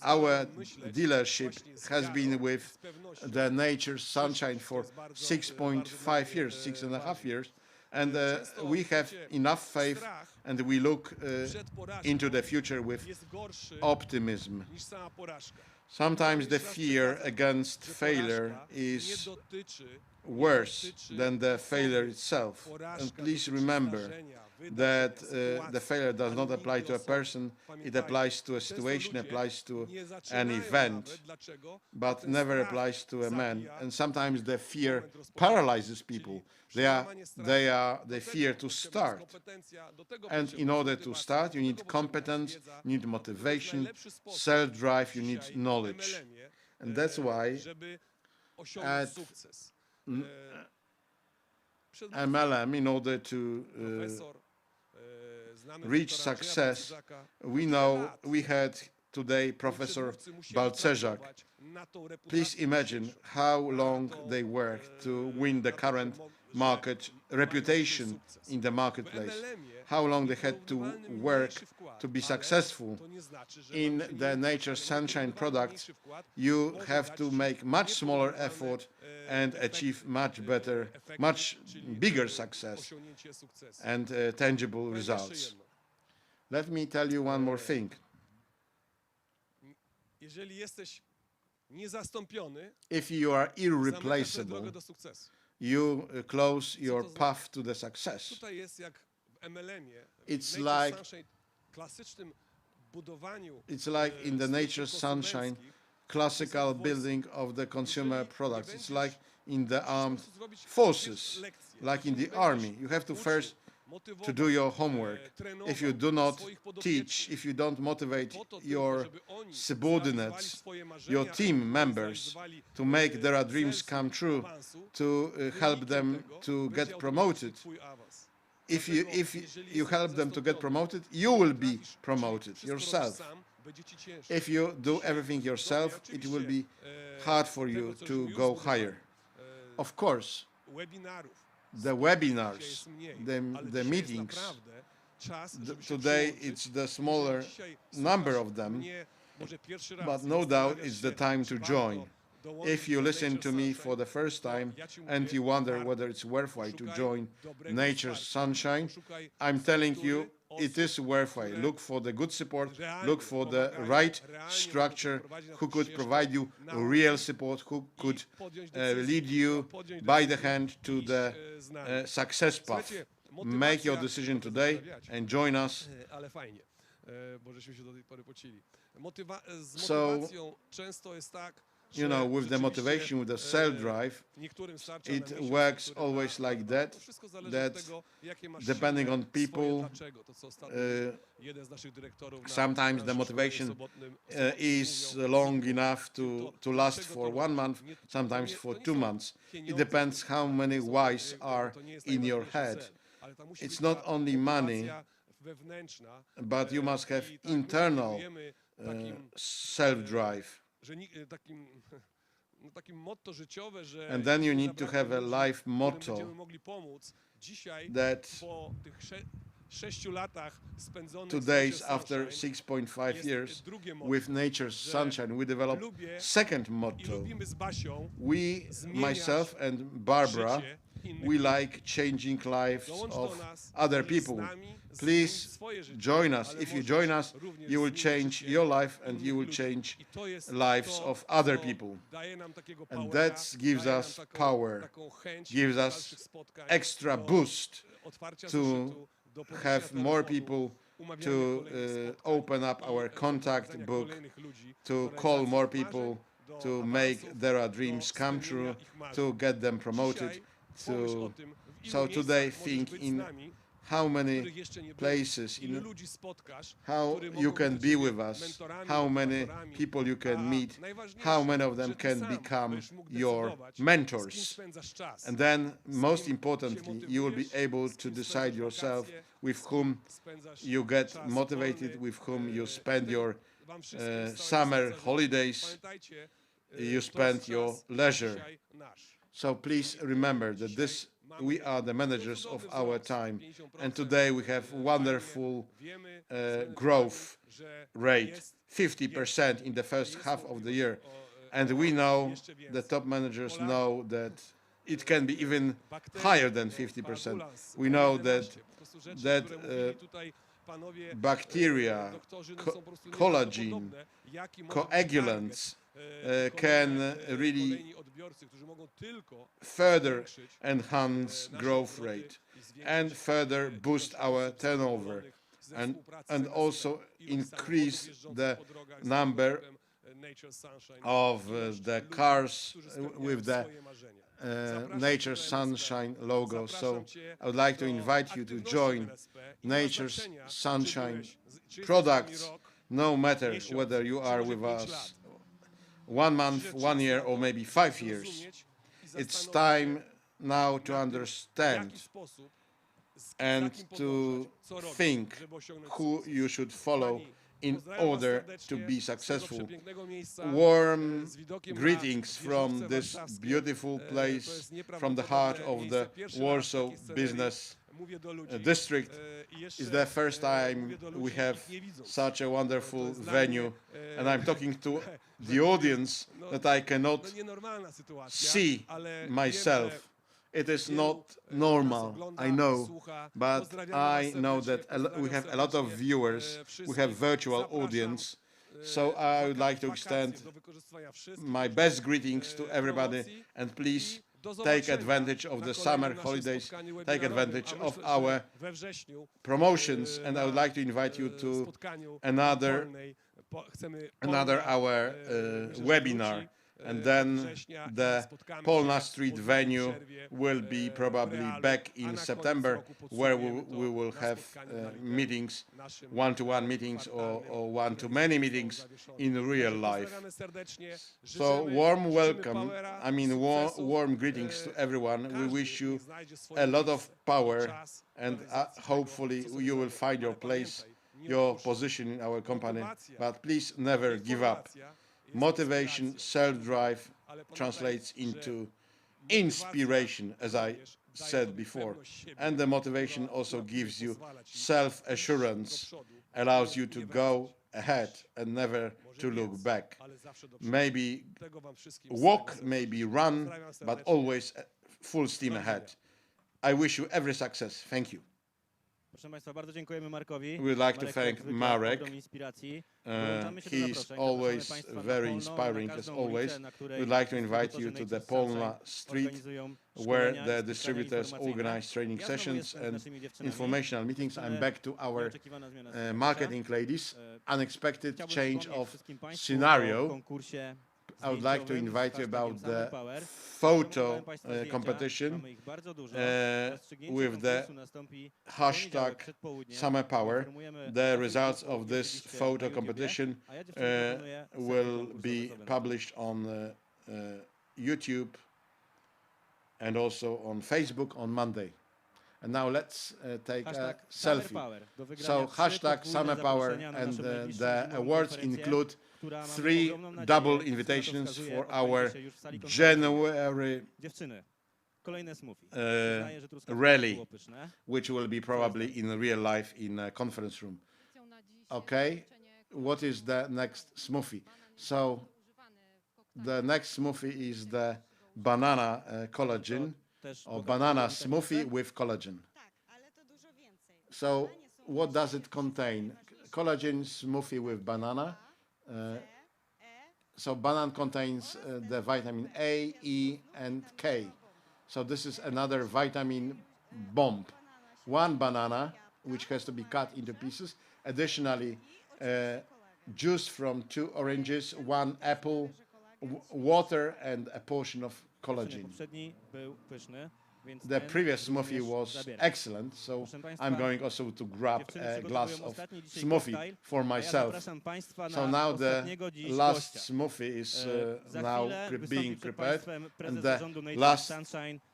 our dealership has been with the Nature Sunshine for 6.5 years, 6.5 years, and we have enough faith, and we look into the future with optimism. Sometimes the fear against failure is worse than the failure itself. And please remember that the failure does not apply to a person, it applies to a situation, applies to an event, but never applies to a man. And sometimes the fear paralyzes people. They fear to start. And in order to start, you need competence, you need motivation, self-drive, you need knowledge. And that's why at MLM, in order to reach success, we know we had today Professor Balcerzak. Please imagine how long they worked to win the current market reputation in the marketplace, how long they had to work to be successful. In the Nature Sunshine products, you have to make much smaller effort and achieve much better, much bigger success and tangible results. Let me tell you one more thing. If you are irreplaceable, you close your path to the success. It's like in the Nature Sunshine, classical building of the consumer products. It's like in the armed forces, like in the army. You have to first to do your homework, if you do not teach, if you don't motivate your subordinates, your team members to make their dreams come true, to help them to get promoted, if you help them to get promoted, you will be promoted yourself. If you do everything yourself, it will be hard for you to go higher. Of course, the webinars, the meetings, today it's the smaller number of them, but no doubt it's the time to join. If you listen to me for the first time and you wonder whether it's worthwhile to join Nature's Sunshine, I'm telling you, it is worthwhile. Look for the good support, look for the right structure, who could provide you real support, who could lead you by the hand to the success path. Make your decision today and join us. So, you know, with the motivation, with the self-drive, it works always like that, depending on people, sometimes the motivation is long enough to last for 1 month, sometimes for 2 months. It depends how many whys are in your head. It's not only money, but you must have internal self-drive. And then you need to have a life motto that today, after 6.5 years with Nature's Sunshine, we developed second motto. We, myself and Barbara, we like changing lives of other people. Please join us. If you join us, you will change your life and you will change lives of other people. And that gives us power, gives us extra boost to have more people, to open up our contact book, to call more people, to make their dreams come true, to get them promoted. So today, think in how many places, how you can be with us, how many people you can meet, how many of them can become your mentors. And then, most importantly, you will be able to decide yourself with whom you get motivated, with whom you spend your summer holidays, you spend your leisure. So please remember that we are the managers of our time, and today we have wonderful growth rate, 50% in the first half of the year, and we know, the top managers know that it can be even higher than 50%. We know that bacteria, collagen, coagulants can really further enhance growth rate and further boost our turnover and also increase the number of the cars with the Nature's Sunshine logo. So I would like to invite you to join Nature's Sunshine products, no matter whether you are with us 1 month, 1 year, or maybe 5 years. It's time now to understand and to think who you should follow in order to be successful. Warm greetings from this beautiful place, from the heart of the Warsaw Business District. It's the first time we have such a wonderful venue, and I'm talking to the audience that I cannot see myself. It is not normal, I know, but I know that we have a lot of viewers, we have virtual audience, so I would like to extend my best greetings to everybody, and please take advantage of the summer holidays, take advantage of our promotions, and I would like to invite you to another our webinar And then the Polna Street venue will be probably back in September, where we will have meetings, one-to-one meetings or one-to-many meetings in real life. So warm welcome, I mean warm greetings to everyone. We wish you a lot of power, and hopefully you will find your place, your position in our company, but please never give up. Motivation, self-drive translates into inspiration, as I said before, and the motivation also gives you self-assurance, allows you to go ahead and never to look back. Maybe walk, maybe run, but always full steam ahead. I wish you every success. Thank you. Proszę Państwa, bardzo dziękujemy Markowi. We'd like to thank Marek. He's always very inspiring, as always. We'd like to invite you to the Polna Street, where the distributors organize training sessions and informational meetings. I'm back to our marketing ladies. Unexpected change of scenario. I would like to invite you about the photo competition with the hashtag Summer Power. The results of this photo competition will be published on YouTube and also on Facebook on Monday. And now let's take a selfie. So hashtag Summer Power, and the awards include 3 double invitations for our January rally, which will be probably in real life in a conference room. Okay, what is the next smoothie? So the next smoothie is the banana collagen, or banana smoothie with collagen. So what does it contain? Collagen smoothie with banana. So banana contains the vitamin A, E, and K. So this is another vitamin bomb. 1 banana, which has to be cut into pieces. Additionally, juice from 2 oranges, 1 apple, water, and a portion of collagen. The previous smoothie was excellent, so I'm going also to grab a glass of smoothie for myself. So now the last smoothie is now being prepared, and the last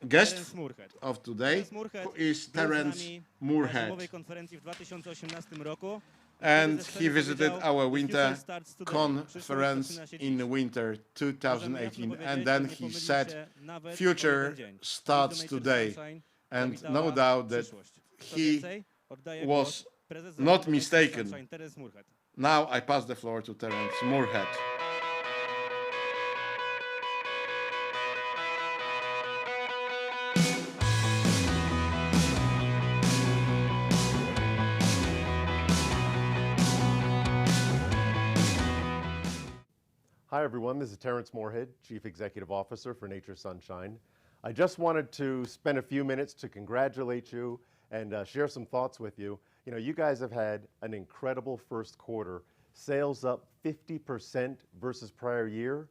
guest of today is Terence Moorhead. And he visited our winter conference in winter 2018, and then he said, future starts today. And no doubt that he was not mistaken. Now I pass the floor to Terence Moorhead. Hi everyone, this is Terence Moorhead, Chief Executive Officer for Nature's Sunshine. I just wanted to spend a few minutes to congratulate you and share some thoughts with you. You know, you guys have had an incredible first quarter. Sales up 50% versus prior year.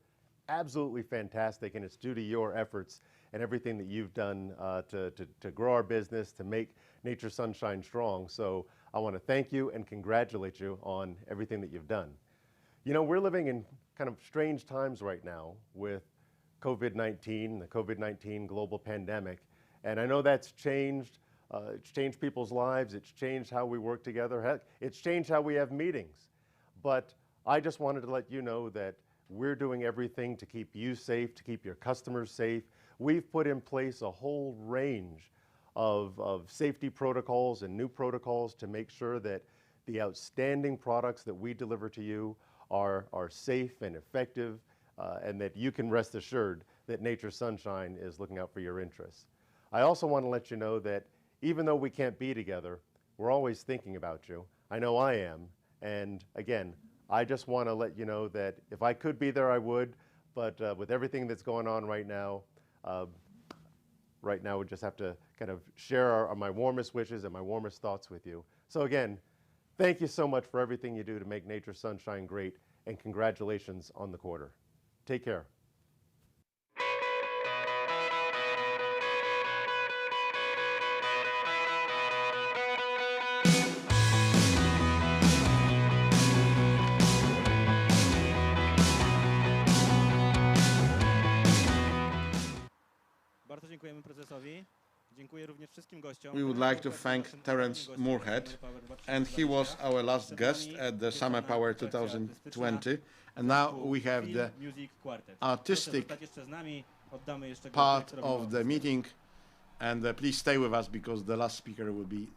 Absolutely fantastic, and it's due to your efforts and everything that you've done to grow our business, to make Nature's Sunshine strong. So I want to thank you and congratulate you on everything that you've done. You know, we're living in kind of strange times right now with COVID-19, the COVID-19 global pandemic. And I know that's changed. It's changed people's lives. It's changed how we work together. Heck, it's changed how we have meetings. But I just wanted to let you know that we're doing everything to keep you safe, to keep your customers safe. We've put in place a whole range of safety protocols and new protocols to make sure that the outstanding products that we deliver to you are safe and effective, and that you can rest assured that Nature's Sunshine is looking out for your interests. I also want to let you know that even though we can't be together, we're always thinking about you. I know I am. And again, I just want to let you know that if I could be there, I would. But with everything that's going on right now, we just have to kind of share my warmest wishes and my warmest thoughts with you. So again, thank you so much for everything you do to make Nature's Sunshine great, and congratulations on the quarter. Take care. we would like to thank Terence Moorhead, and he was our last guest at the Summer Power 2020. And now we have the artistic part of the meeting, and please stay with us because the last speaker will be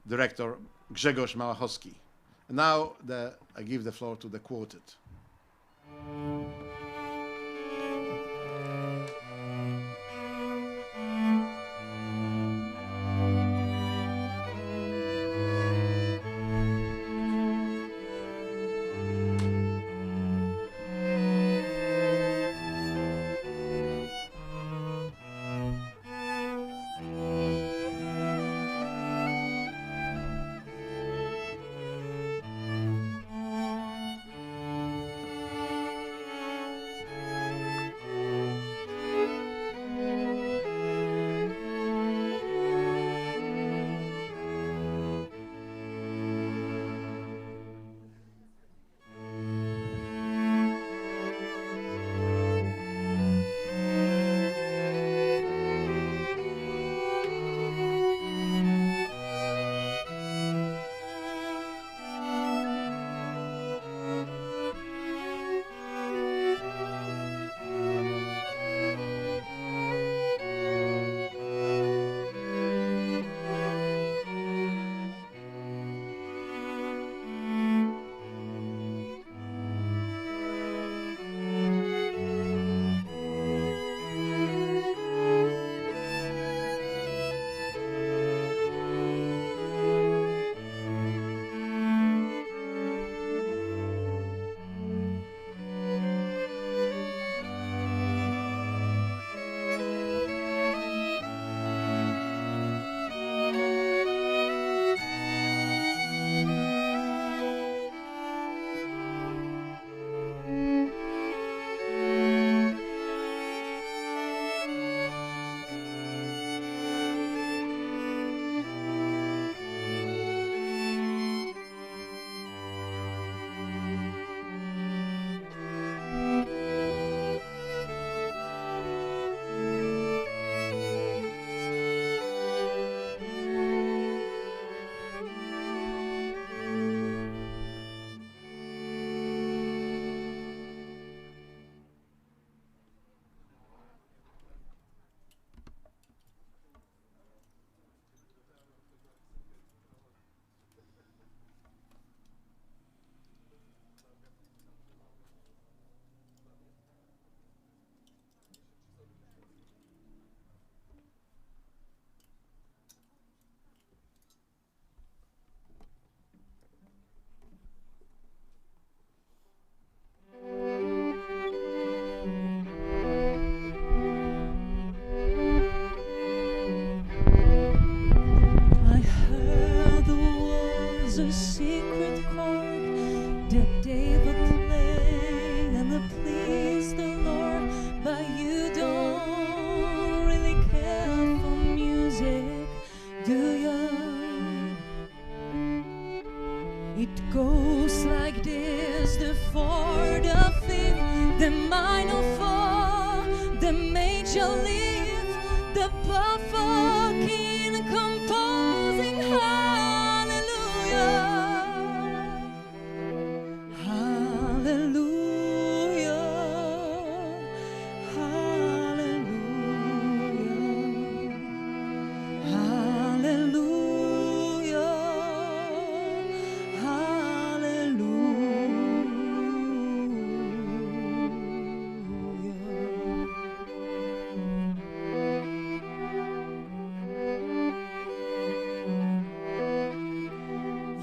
Director Grzegorz Małachowski. And now I give the floor to the quartet.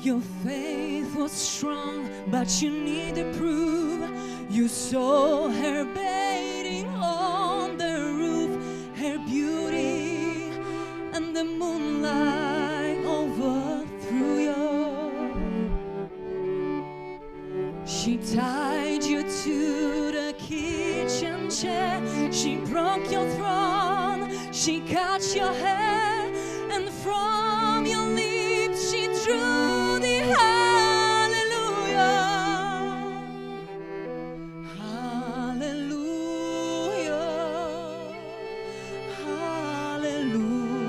Your faith was strong, but you need to prove. You saw her bathing on the roof, her beauty and the moonlight overthrew you. She tied you to the kitchen chair, she broke your throne, she cut your hair, and from your lips she drew the hallelujah, hallelujah, hallelujah.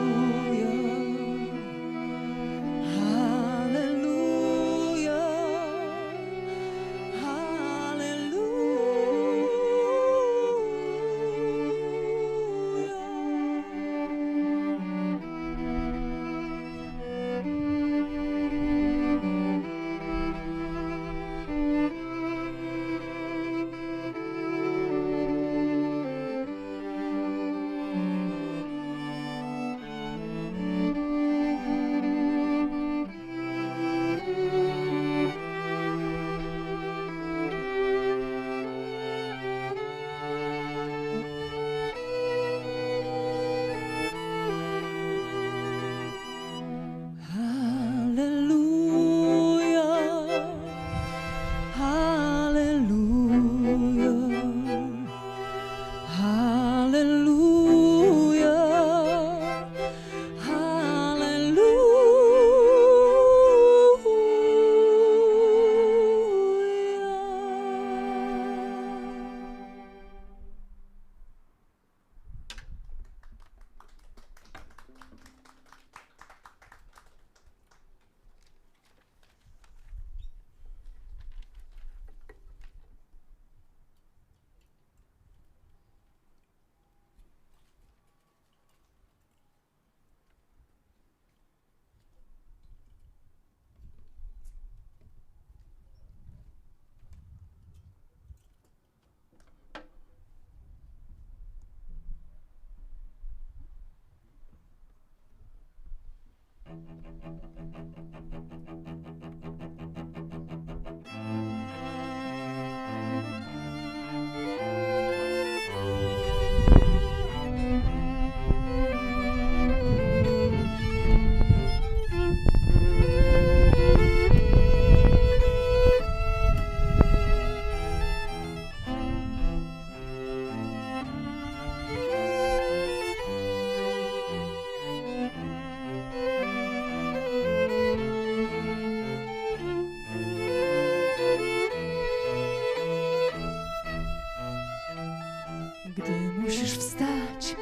Musisz wstać,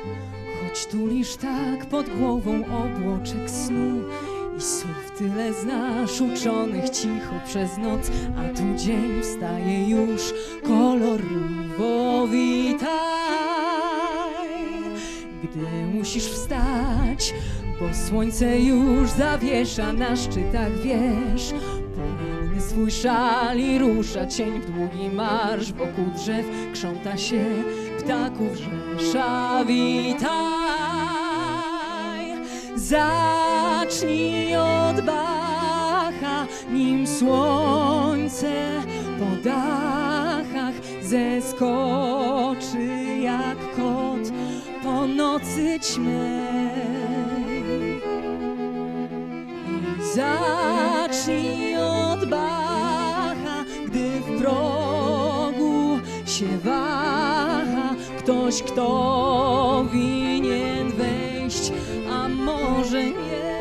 choć tulisz tak pod głową obłoczek snu i słów tyle znasz uczonych cicho przez noc, a tu dzień wstaje już kolorowo, witaj. Gdy musisz wstać, bo słońce już zawiesza na szczytach wież, poranny swój szal i rusza cień w długi marsz, wokół drzew krząta się ptaków rzesza, witaj. Zacznij od Bacha, nim słońce po dachach zeskoczy jak kot po nocy ćmej. I zacznij od Bacha, gdy w progu się waha ktoś, kto winien wejść, a może nie.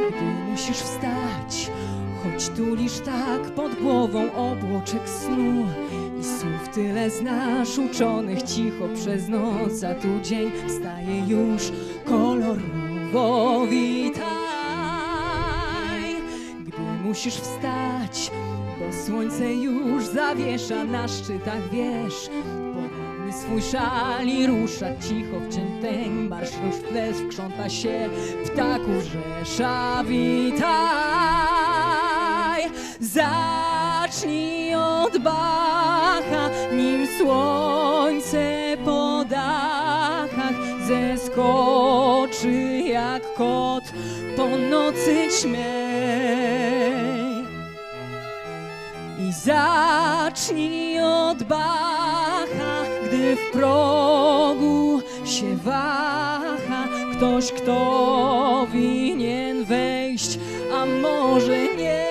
Gdy musisz wstać, choć tulisz tak pod głową obłoczek snu i słów tyle znasz uczonych cicho przez noc, a tu dzień wstaje już kolorowo, witaj. Gdy musisz wstać, bo słońce już zawiesza na szczytach wież, poranny swój szal i rusza cicho w cień teń, marsz już w tle krząta się ptaków rzesza, witaj. Zacznij od Bacha, nim słońce po dachach zeskoczy jak kot po nocy ćmej. I zacznij od Bacha, gdy w progu się waha ktoś, kto winien wejść, a może nie.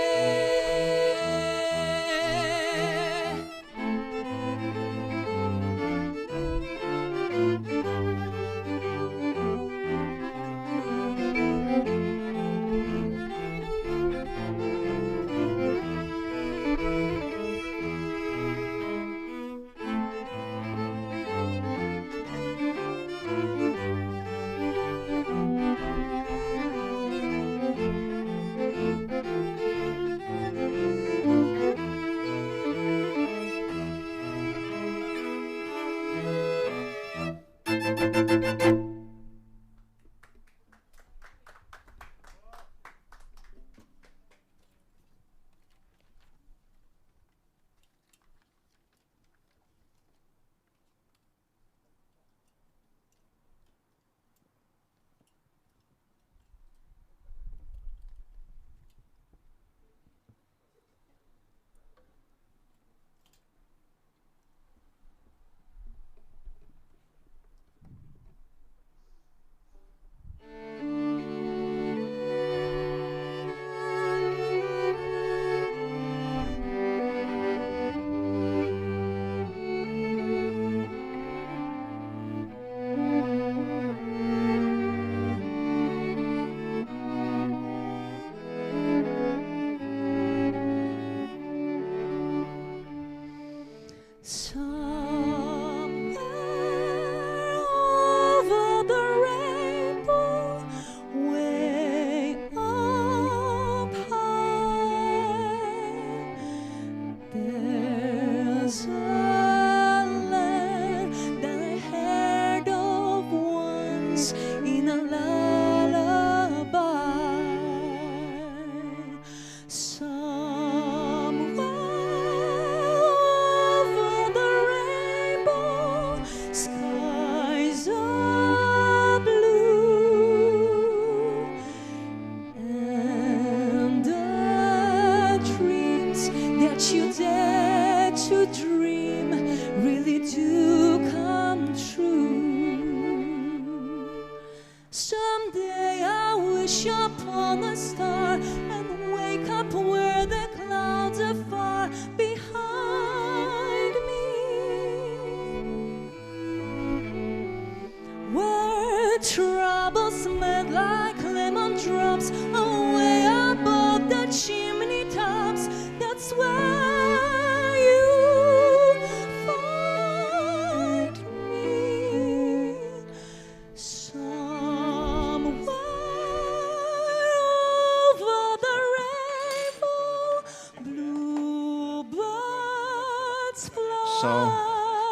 Someday I wish upon a star and wake up where the clouds are far behind me, where troubles smell like lemon drops away above the chimney tops. That's where you find me. Somewhere over the rainbow, bluebirds fly. So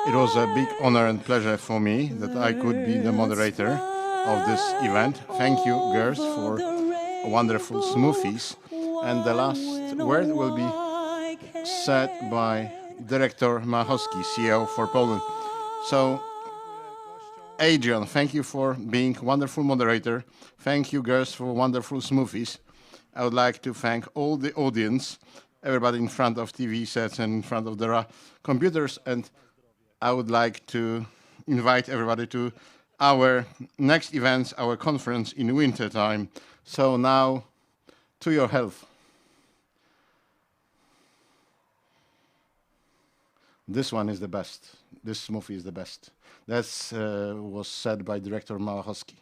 it was a big honor and pleasure for me that I could be the moderator of this event. Thank you, girls, for wonderful smoothies. And the last word will be said by Director Machowski, CEO for Poland. So, Adrian, thank you for being a wonderful moderator. Thank you, girls, for wonderful smoothies. I would like to thank all the audience, everybody in front of TV sets and in front of their computers. And I would like to invite everybody to our next events, our conference in winter time. So now, to your health. This one is the best. This smoothie is the best. That was said by Director Machowski.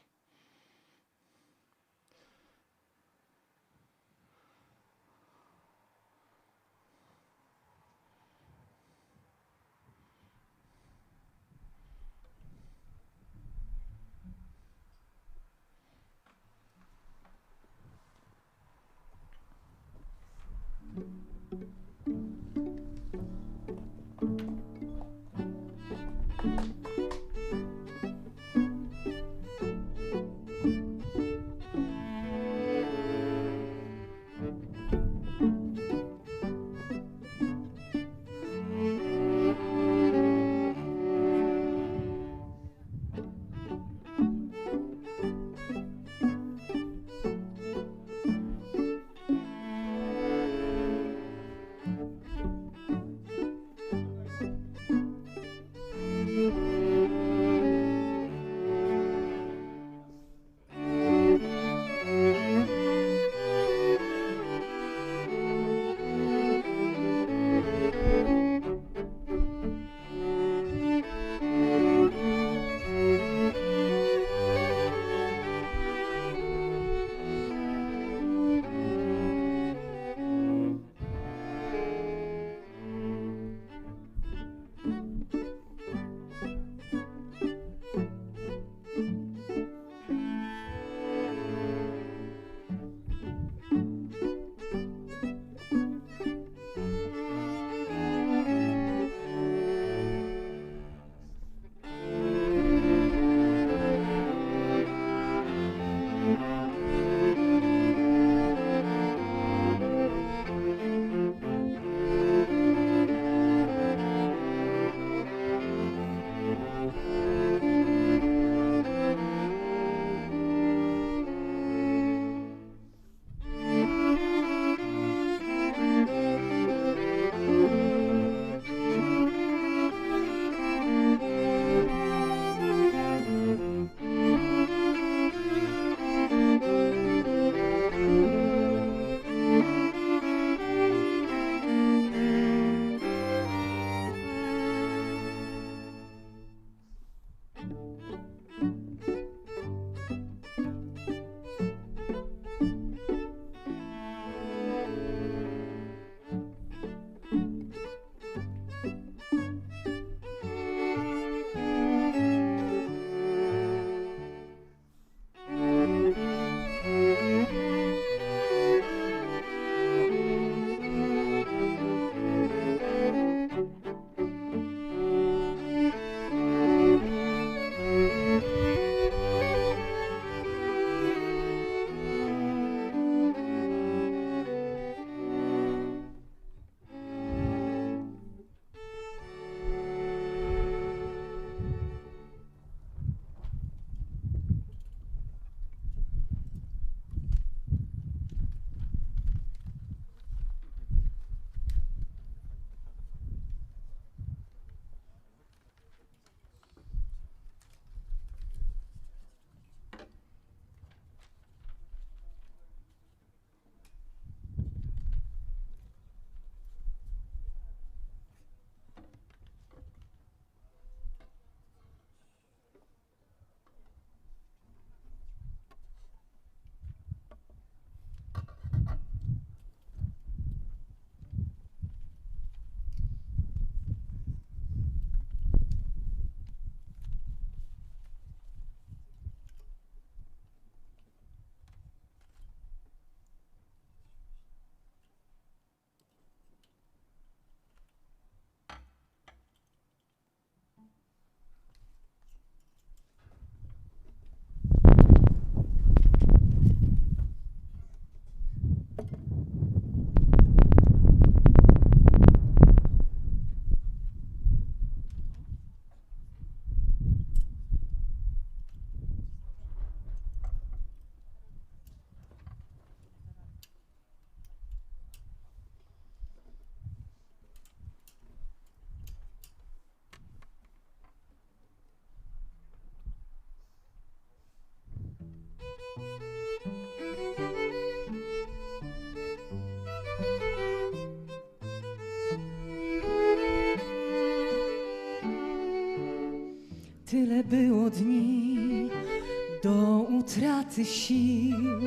tysięcy sił,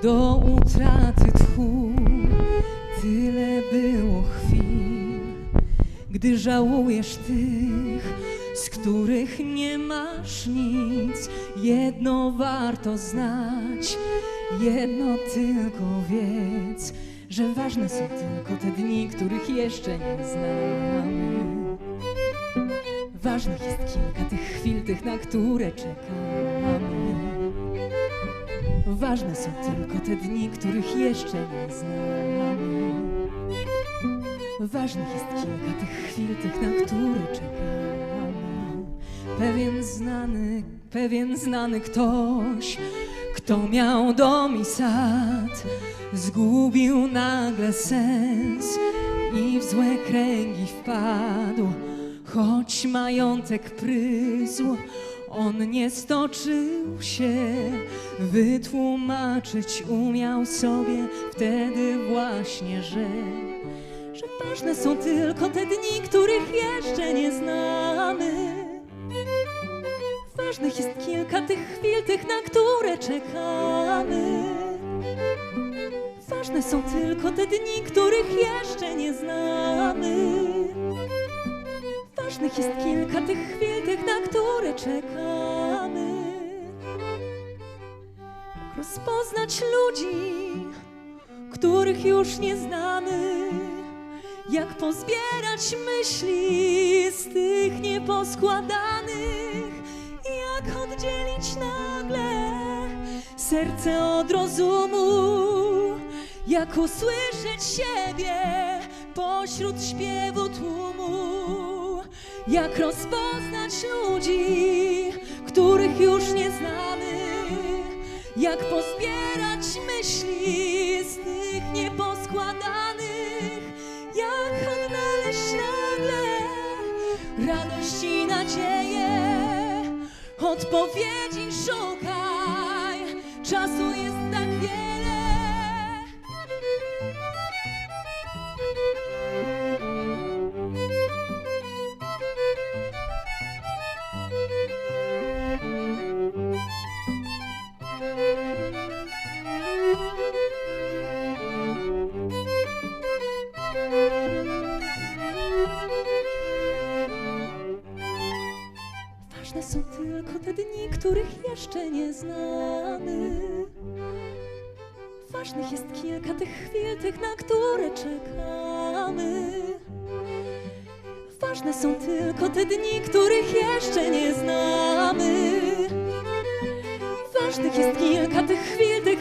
do utraty tchu. Tyle było chwil, gdy żałujesz tych, z których nie masz nic. Jedno warto znać, jedno tylko wiedz, że ważne są tylko te dni, których jeszcze nie znamy. Ważnych jest kilka tych chwil, tych, na które czekamy. Ważne są tylko te dni, których jeszcze nie znamy. Ważnych jest kilka tych chwil, tych, na które czekamy. Pewien znany ktoś, kto miał dom i sad, zgubił nagle sens i w złe kręgi wpadł. Choć majątek pryzł, on nie stoczył się, wytłumaczyć umiał sobie wtedy właśnie, że ważne są tylko te dni, których jeszcze nie znamy. Ważnych jest kilka tych chwil, tych, na które czekamy. Ważne są tylko te dni, których jeszcze nie znamy. Ważnych jest kilka tych chwil, tych, na które czekamy. Jak rozpoznać ludzi, których już nie znamy? Jak pozbierać myśli z tych nieposkładanych? Jak oddzielić nagle serce od rozumu? Jak usłyszeć siebie pośród śpiewu tłumu? Jak rozpoznać ludzi, których już nie znamy? Jak pozbierać myśli z tych nieposkładanych? Jak odnaleźć nagle radość i nadzieję? Odpowiedzi szukaj, czasu jest tak wiele. Ważne są tylko te dni, których jeszcze nie znamy. Ważnych jest kilka tych chwil, tych, na które czekamy. Ważne są tylko te dni, których jeszcze nie znamy. Ważnych jest kilka tych chwil, tych,